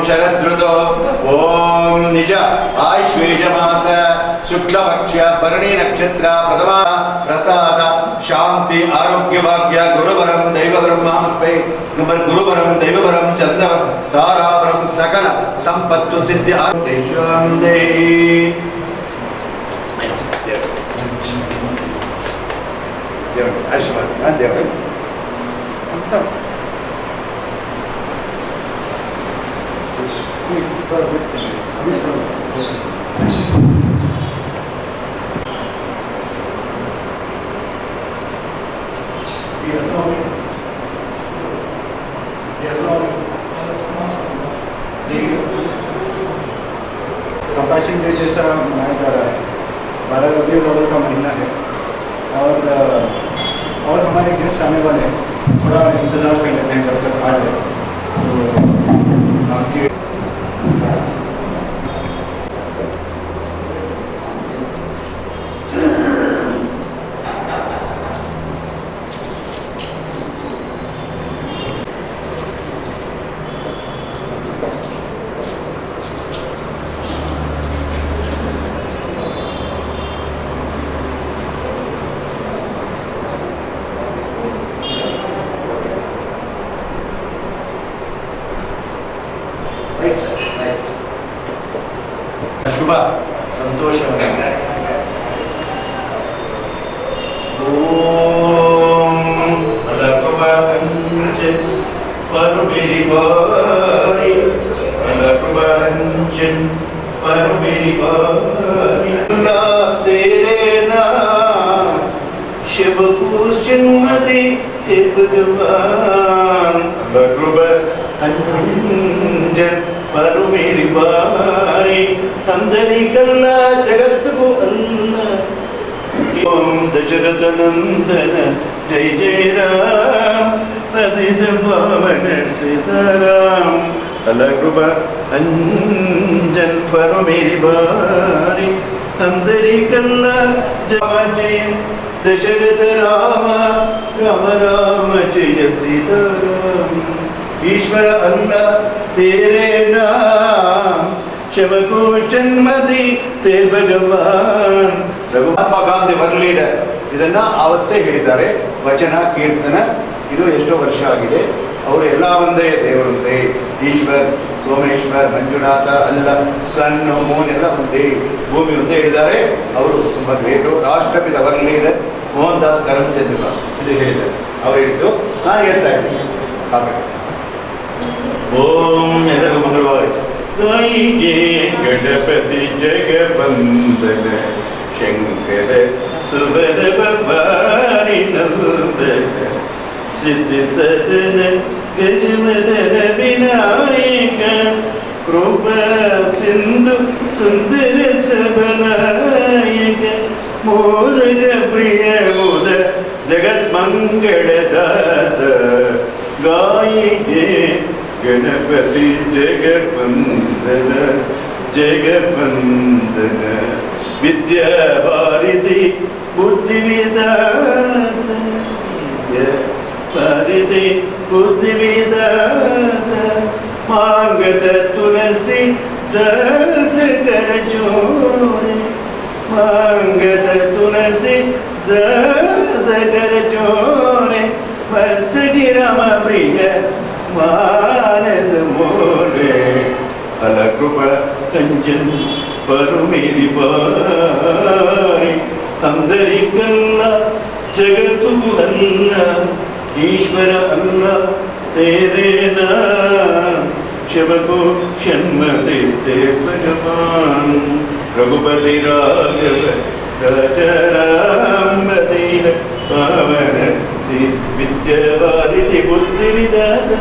शरदृतो ओम निज आश्वेज मास शुक्लपक्ष भरणी नक्षत्र प्रथमा प्रसाद शांति आरोग्य भाग्य गुरुवरम दैववरम मामत्पै गुरुवरम दैववरम चंद्र तारावरम सकल संपत्तु सिद्धि आदेशांदे आशीर्वाद देव कंपैशन डे जैसा मनाया जा रहा है। 12 रबी अव्वल का महीना है और हमारे गेस्ट आने वाले हैं, थोड़ा इंतज़ार कर लेते हैं जब तक आ जाए। तो आपके शुभ संतोष ओम अलकुबंजन परमेरी बारी अलकुबंजन परमेरी बारी अल्लाह तेरे नाम शिव को जन्मदि ते भगवान अलकुबंजन परमेरी बारी अंदरी कल्ला जगत को अल्लाह ओम दशरथ नंदन जय जय राम पतित पावन सीताराम अलकृपा अंजन परमेरी बारी अंदरी कल्ला जय दशरथ राम राम राम जय सीताराम ईश्वर अल्लाह तेरे नाम शिव को जन्मदि ते भगवान ಮಹಾತ್ಮ ಗಾಂಧಿ ವರ್ಲ್ಡ್ ಲೀಡರ್ ಇದನ್ನ ಆವತ್ತೇ ಹೇಳಿದ್ದಾರೆ ವಚನ ಕೀರ್ತನ ಇದು ಎಷ್ಟೋ ವರ್ಷ ಆಗಿದೆ ಅವರು ಎಲ್ಲ ಒಂದೇ ದೇವರೊಂದೇ ಈಶ್ವರ್ ಸೋಮೇಶ್ವರ್ ಮಂಜುನಾಥ ಅಲ್ಲ ಸನ್ ಮೂನ್ ಎಲ್ಲ ಒಂದೇ ಭೂಮಿ ಒಂದೇ ಹೇಳಿದ್ದಾರೆ ಅವರು ತುಂಬಾ ಗ್ರೇಟು ರಾಷ್ಟ್ರಪಿತ ವರ್ಲ್ಡ್ ಲೀಡರ್ ಮೋಹನ್ ದಾಸ್ ಕರಮ್ಚಂದ್ ಇದು ಹೇಳಿದ್ದಾರೆ ಅವ್ರು ಹೇಳಿದ್ದು ನಾನು ಹೇಳ್ತಾ ಇದ್ದೀನಿ ಓಂ ಎಲ್ಲರಿಗೂ ಮಂಗಳವಾರ गाइए गणपति जगवंदन शंकर सुवर भवानी नंदन सिद्धि सदन गजमदन विनायक कृपा सिंधु सुंदर सबनायक मोदक प्रिय मोद जगत मंगलदाता गाइए गणपति जगवंदन जगवंदन विद्यावारिधि बुद्धिविदाता विद्यावारिधि बुद्धिविदाता मांगत तुलसी दास कर जोरे मांगत तुलसी दास कर जोरे बस गिरम प्रिय मानस मोरे अलकृपा कंचन परमेरी बारी अंदरी कल्ला जगतु अल्लाह ईश्वर अल्लाह तेरे नाम शिव को जन्म देते भगवान रघुपति राघव राजा राम दीन पावन विद्यावारिधि बुद्धि विदाता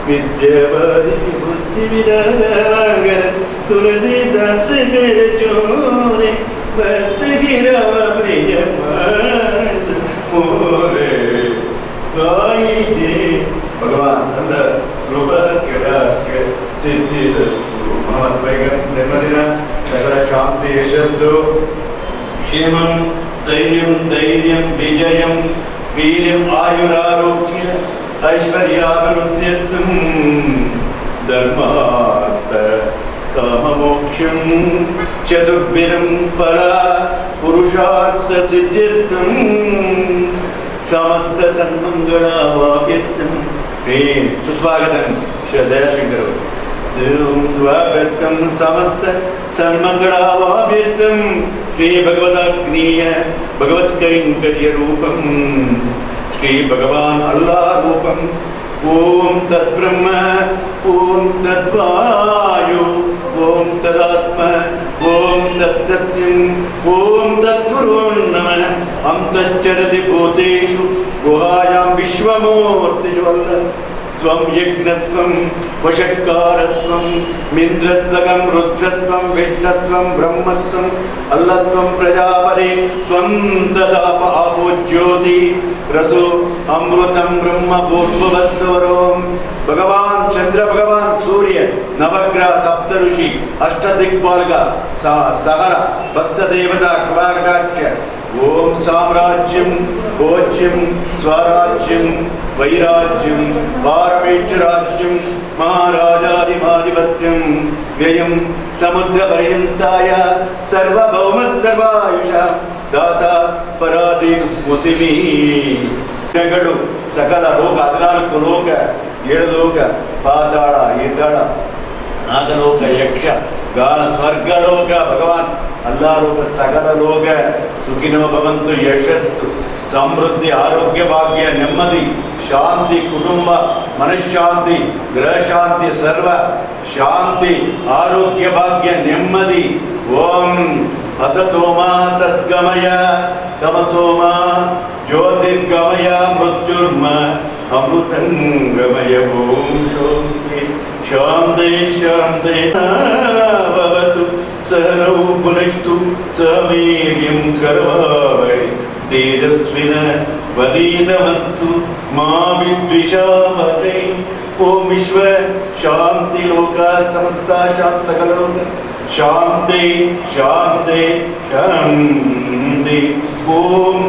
विद्यावारिधि बुद्धि विदाता तुलसीदास घर चोरे बस गिरा प्रिय मानस मोरे गाइए भगवान अल्लाह कृपा केड़ा सिद्धि मोहम्मद पैगंबर नेमदिना सकल शांति यशस्सु क्षेमं स्थैर्यं धैर्यं विजयं वीर्यं आयुरारोग्य ऐश्वर्याभिवृद्ध्यर्थं धर्मार्थ काममोक्षं चतुर्विधं परा पुरुषार्थ सिद्ध्यर्थं समस्त सन्मंगलावाप्यर्थं सुस्वागतं श्रद्धाशंकर स्वागतं समस्त सन्मंगलावाप्यर्थं श्री भगवदाग्नीय भगवत्कैंकर्य रूपं श्री भगवान अल्लाह रूपं ओम तद्ब्रह्म ओम तद्वायु ओम तदात्मा ओम तत्सत्यम ओम तद्गुरो नमः अंतश्चरति भूतेषु गुहायां विश्वमूर्तिषु त्वं यज्ञत्वं वषट्कारत्वं मिन्द्रत्वं रुद्रत्वं विष्णत्वं ब्रह्मत्वं अल्लत्वं प्रजापति त्वं तदाप आपो ज्योति रसो अमृतं ब्रह्म भूर्भुवस्सुवरों भगवान चंद्र भगवान सूर्य नवग्रह सप्त ऋषि अष्टदिक्पालक सहर भक्त देवता कृपाकटाक्ष ओम साम्राज्यं भोज्यं स्वराज्यं वैराज्यं पारमेश्वराज्यं महाराजाधिमाधिपत्यं व्ययं समुद्रपर्यन्ताय सर्वभौमत् सर्वायुषा दाता पराधीन स्मृतिमी जगड़ु सकल लोक 14 लोक 7 लोक पाताಳ ಈತಾಳ नागलोक यक्ष गान स्वर्गलोक भगवान अल्लाह लोक सकल लोक सुखिनो भवन्तु यशस्सु समृद्धि आरोग्य भाग्य नेम्मदि शांति कुटुंब मनश्शांति गृह शांति सर्व शांति आरोग्य भाग्य नेम्मदि ओम असतोमा सद्गमय तमसोमा ज्योतिर्गमय मृत्युर्मा अमृतंगमय ओम शांति शांति शांति भवतु सहनौ भुनक्तु सवीर्यं करवावहै तेजस्विन वदीतमस्तु मा विद्विषावहै ओम विश्व शांति लोका समस्ता शांति सकल लोक शांति शांति Shanti Om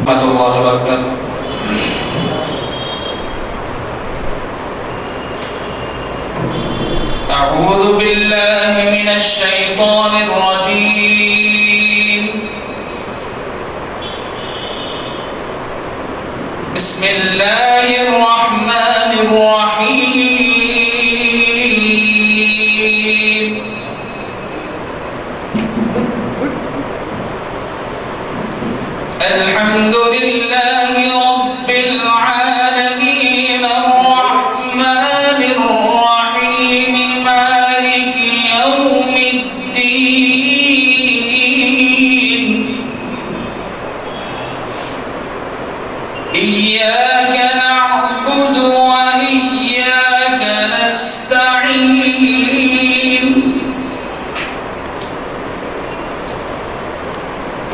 warahmatullahi wabarakatuh. A'udzu billahi minasy syaithanir rajim. Bismillahirrahmanirrahim. Alhamdulillahi rabbil alamin arrahmanir rahim maliki yaumiddin iyyaka na'budu wa iyyaka nasta'in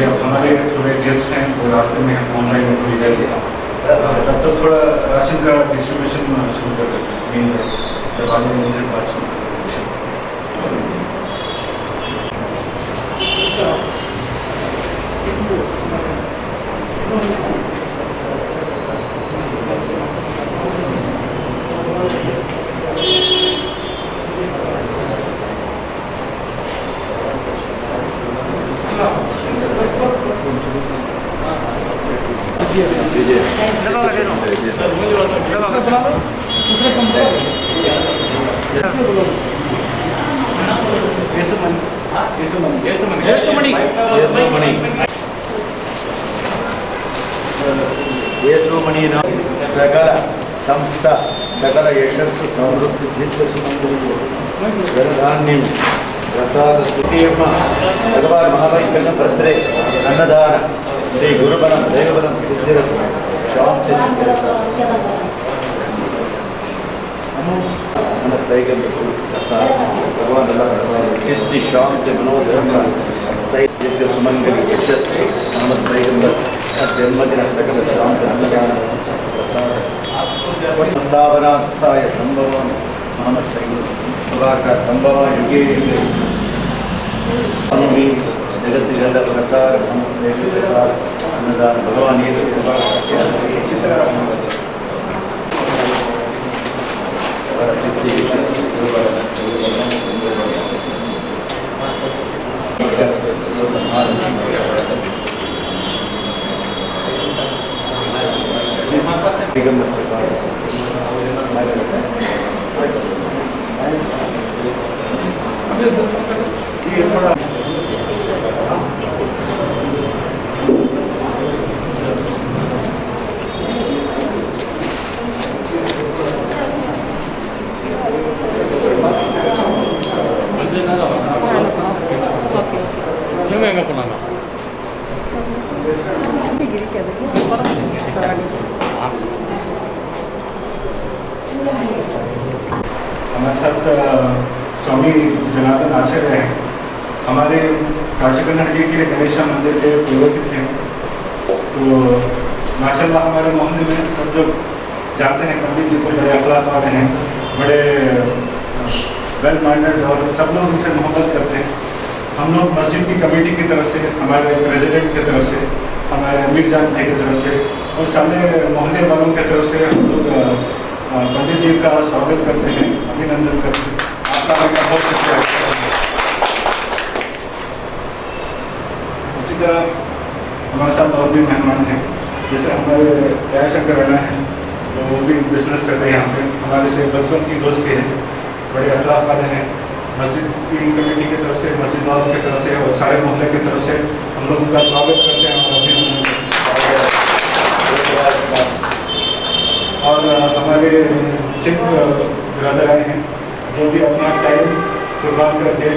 ये हमारे थोड़े गेस्ट हैं वो रास्ते में ऑनलाइन सुविधा से तब तक थोड़ा राशन का डिस्ट्रीब्यूशन शुरू कर देते हैं मेन दरवाजे में से बात शुरू ಯೇಸುಮಣಿ ಸಕಲ ಸಂಸ್ಥ ಸಕಲ ಯಶಸ್ಸು ಸಮೃದ್ಧಿ ದೀರ್ಘ ಸುಮಂಗಲಿಗೆ ಧನಧಾನ್ಯಂ ಪ್ರಸಾದ ಸ್ತುತಿಯಮ್ಮ ಭಗವಾನ್ ಮಹಾವೈಕನ್ನ ಪ್ರಸ್ತ್ರೆ ಅನ್ನದಾನ ಶ್ರೀ ಗುರುಬಲಂ ದೇವಬಲಂ ಸಿದ್ಧಿರಸ ಶಾಂತಿ ಸಿದ್ಧಿರಸ ನಮಸ್ತೈಗಂ ಪ್ರಸಾದ ಭಗವಾನ್ ಸಿದ್ಧಿ ಶಾಂತಿ ಮನೋಧರ್ಮ ದೀರ್ಘ ಸುಮಂಗಲಿ ಯಶಸ್ಸು ನಮಸ್ತೈಗಂಬರ್ ಜನ್ಮದಿನ ಸಕಲ ಶಾಂತಿ ಅನ್ನದಾನ ಪ್ರಸಾದ स्थापनार्थाय संभवान मोहम्मद सैयद संभव युगे युगे जगत जगत प्रसार प्रसार अन्नदान भगवान येसु चित्र ये थोड़ा हमारे साथ स्वामी जनार्दन आचार्य हैं, हमारे काचीकन्नड़ के गणेशा मंदिर के पुरोहित हैं। तो माशाल्लाह हमारे मोहल्ले में सब जो जानते हैं पंडित जी को बड़े अखलाक वाले हैं, बड़े वेल माइंडेड, और सब लोग उनसे मोहब्बत करते हैं। हम लोग मस्जिद की कमेटी की तरफ से, हमारे प्रेसिडेंट की तरफ से, हमारे अमीर जान भाई की तरफ से और सारे मोहल्ले वालों की तरफ से हम लोग पंडित जी का स्वागत करते हैं, अभिनंदन करते हैं। आपका आने का बहुत शुक्रिया। इसी तरह हमारे साथ और भी मेहमान हैं, जैसे हमारे दयाशंकर राणा हैं, तो वो भी बिजनेस करते हैं यहाँ पे, हमारे से बचपन की दोस्ती है, बड़े अखलाक वाले हैं। मस्जिद की कमेटी की तरफ से, मस्जिद वालों की तरफ से और सारे मोहल्ले की तरफ से हम लोग उनका स्वागत करते हैं और अभिनंदन करते हैं। और हमारे सिख ब्रदर आए हैं, जो भी अपना टाइम कुर्बान करके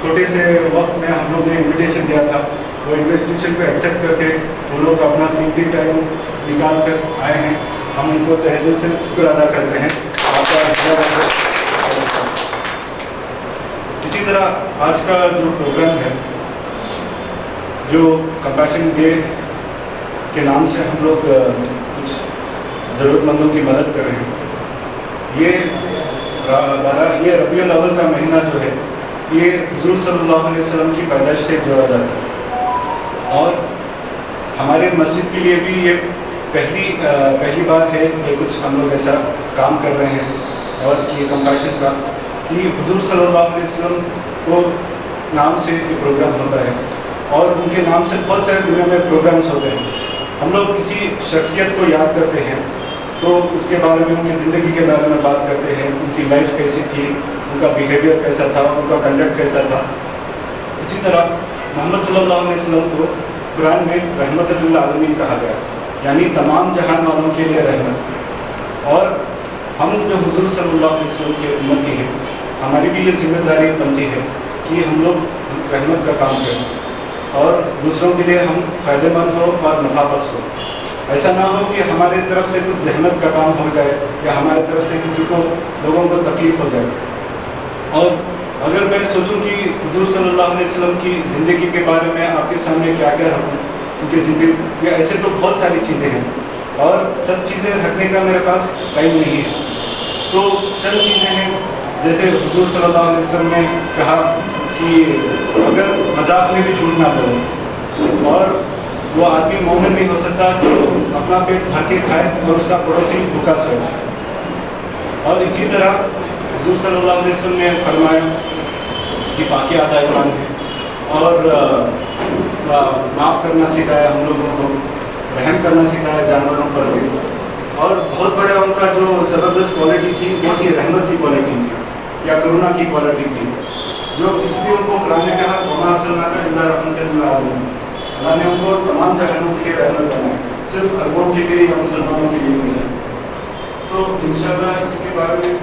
छोटे से वक्त में हम लोग ने इन्विटेशन दिया था, वो इन्विटेशन को एक्सेप्ट करके वो लोग अपना कीमती टाइम निकाल कर आए हैं। हम उनको तहे दिल से शुक्र अदा करते हैं। इसी तरह आज का जो प्रोग्राम है, जो कंपैशन डे के नाम से हम लोग कुछ ज़रूरतमंदों की मदद कर रहे हैं। ये रबीउल अव्वल का महीना जो है, ये हुज़ूर सल्लल्लाहु अलैहि वसल्लम की पैदाइश से जोड़ा जाता है और हमारे मस्जिद के लिए भी ये पहली बार है कि कुछ हम लोग ऐसा काम कर रहे हैं और कि कंपैशन का, कि हुज़ूर सल्लल्लाहु अलैहि वसल्लम को नाम से ये प्रोग्राम होता है और उनके नाम से बहुत सारे दुनिया में प्रोग्राम्स होते हैं। हम लोग किसी शख्सियत को याद करते हैं तो उसके बारे में, उनकी ज़िंदगी के बारे में बात करते हैं, उनकी लाइफ कैसी थी, उनका बिहेवियर कैसा था, उनका कंडक्ट कैसा था। इसी तरह मोहम्मद सल्लल्लाहु अलैहि वसल्लम को कुरान में रहमतुल लिल आलमीन कहा गया, यानी तमाम जहान वालों के लिए रहमत। और हम जो हुज़ूर सल्लल्लाहु अलैहि वसल्लम के उम्मती हैं, हमारी भी ये जिम्मेदारी बनती है कि हम लोग रहमत का काम करें और दूसरों के लिए हम फ़ायदेमंद हो और नफ़ा बख्श हो। ऐसा ना हो कि हमारे तरफ से कुछ जहमत का काम हो जाए या हमारे तरफ से किसी को, लोगों को तकलीफ़ हो जाए। और अगर मैं सोचूं कि हुज़ूर सल्लल्लाहु अलैहि वसल्लम की ज़िंदगी के बारे में आपके सामने क्या क्या रखूं, उनकी ज़िंदगी, या ऐसे तो बहुत सारी चीज़ें हैं और सब चीज़ें रखने का मेरे पास टाइम नहीं है। तो चंद चीज़ें हैं, जैसे हुज़ूर सल्लल्लाहु अलैहि वसल्लम ने कहा कि अगर मजाक में भी झूठ ना बोलो, और वो आदमी मोमिन नहीं हो सकता जो अपना पेट भर के खाए और उसका पड़ोसी भूखा सोए। और इसी तरह हुज़ूर सल्लल्लाहु अलैहि वसल्लम ने फरमाया कि पाकी आधा ईमान है और माफ़ करना सिखाया, हम लोगों को रहम करना सिखाया जानवरों पर भी। और बहुत बड़ा उनका जो ज़बरदस्त क्वालिटी थी वो थी रहमत की क्वालिटी थी या करुणा की क्वालिटी थी, जो इसलिए उनको कुरान ने कहा वमा अर्सलनाका इल्ला रहमतल लिल आलमीन। अल्लाह ने उनको तमाम जहानों के लिए रहमत बनाया, सिर्फ अरबों के लिए या मुसलमानों के लिए नहीं। तो इंशाअल्लाह इसके बारे में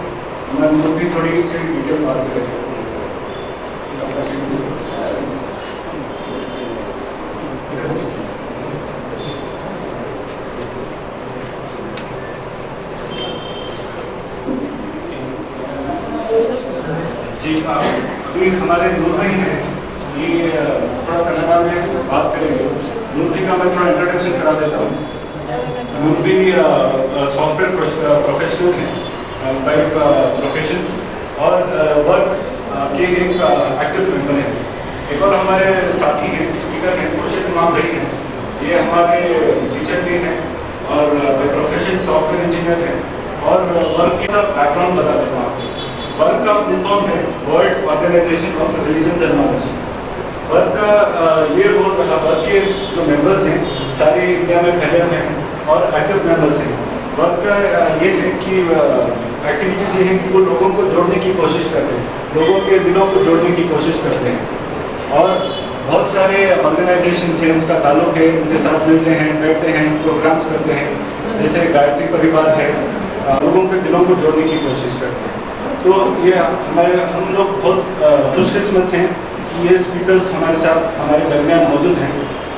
हम लोग भी थोड़ी सी डिटेल बात करेंगे। जी, अभी हमारे नूर भाई हैं, ये थोड़ा कन्नड़ा में बात करेंगे। नूर भाई का मैं थोड़ा इंट्रोडक्शन करा देता हूँ। नूर भी सॉफ्टवेयर प्रोफेशनल हैं बाय प्रोफेशन और वर्क के एक एक्टिव मेंबर हैं। एक और हमारे साथी हैं, स्पीकर हैं, खुर्शीद इमाम भाई हैं। ये हमारे टीचर भी हैं और बाय प्रोफेशन सॉफ्टवेयर इंजीनियर हैं। और वर्क का बैकग्राउंड बता देता हूँ आपको। वर्क का फुल फॉर्म है world organisation of religions and knowledge. Work का ये रोल रहा, वर्क के जो मेंबर्स हैं सारे इंडिया में फैले हुए हैं और एक्टिव मेंबर्स हैं। वर्क का ये है कि एक्टिविटीज़ ये है कि वो लोगों को जोड़ने की कोशिश करते हैं, लोगों के दिलों को जोड़ने की कोशिश करते हैं। और बहुत सारे ऑर्गेनाइजेशन से उनका ताल्लुक है, उनके साथ मिलते हैं, बैठते हैं, प्रोग्राम्स करते हैं। जैसे गायत्री परिवार है, लोगों के दिलों को जोड़ने की कोशिश करते हैं। तो ये हम लोग बहुत खुशकिस्मत हैं कि ये स्पीकर्स हमारे साथ हमारे दरमियान मौजूद हैं।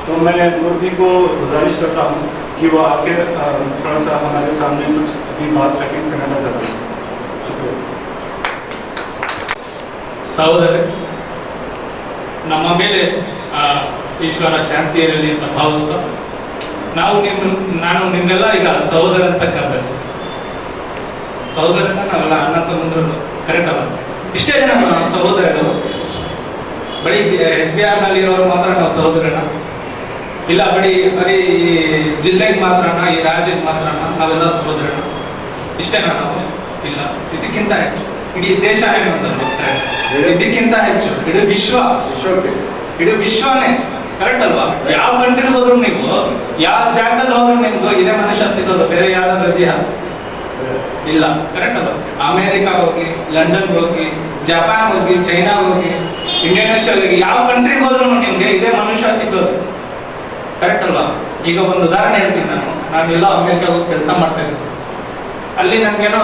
तो मैं नूर भी को गुजारिश करता हूँ कि वो आके थोड़ा सा हमारे सामने कुछ अपनी बात रखें, कन्नड़ा ज़बान। शुक्रिया। ಸಹೋದರ, ನಮ್ಮ ಮೇಲೆ ಈಶ್ವರ ಶಾಂತಿ ಇರಲಿ ಅಂತ ಭಾವಿಸ್ತಾ ನಾನು ನಿಮ್ಗೆಲ್ಲ ಈಗ ಸಹೋದರ ಅಂತ ಕರೆದೆ. ಸಹೋದರನ ನಾವೆಲ್ಲ ಅಣ್ಣ ತಮ್ಮಂದ್ರು ಕರೆಕ್ಟ್ ಅಲ್ಲ. ಇಷ್ಟೇ ಜನ ಸಹೋದರರು, ಬರೀ SBR ನಲ್ಲಿ ಇರೋರು ಮಾತ್ರ ನಾವು ಸಹೋದರನ ಇಲ್ಲ, ಬರೀ ಜಿಲ್ಲೆಗೆ ಮಾತ್ರನ, ಈ ರಾಜ್ಯಕ್ಕೆ ಮಾತ್ರನ ನಾವೆಲ್ಲ ಸಹೋದರನ ಇಷ್ಟೇನಾ? ನಾವು ಇಲ್ಲ, ಇದಕ್ಕಿಂತ ಹೆಚ್ಚು ಇಡೀ ದೇಶನೇ ನೋಡ್ತಾರೆ, ಇದಕ್ಕಿಂತ ಹೆಚ್ಚು ಇಡೀ ವಿಶ್ವನೇ. ಕರೆಕ್ಟ್ ಅಲ್ವಾ? ಯಾವ ಕಂಟ್ರಿಗೆ ಹೋದ್ರು ನೀವು, ಯಾವ ಜಾಗದಲ್ಲಿ ಹೋದ್ರು ನಿಮ್ಗೂ ಇದೇ ಮನುಷ್ಯ ಸಿಗೋದು, ಬೇರೆ ಯಾವ್ದಾದ್ರು ಇದೆಯಾ? ಇಲ್ಲ. ಕರೆಕ್ಟ್ ಅಲ್ವಾ? ಅಮೇರಿಕಾ ಹೋಗಿ, ಲಂಡನ್ ಹೋಗಿ, ಜಪಾನ್ ಹೋಗಿ, ಚೈನಾ ಹೋಗಿ, ಇಂಡೋನೇಷ್ಯಾ ಹೋಗಿ, ಯಾವ ಕಂಟ್ರಿಗೆ ಹೋದ್ರು ನಿಮ್ಗೆ ಇದೇ ಮನುಷ್ಯ ಸಿಗೋದು. ಕರೆಕ್ಟ್ ಅಲ್ವಾ? ಈಗ ಒಂದು ಉದಾಹರಣೆ ಹೇಳ್ತೀನಿ. ನಾನೆಲ್ಲ ಅಮೇರಿಕಾ ಹೋಗಿ ಕೆಲಸ ಮಾಡ್ತಾ ಇದ್ದೀನಿ. ಅಲ್ಲಿ ನನ್ಗೇನೋ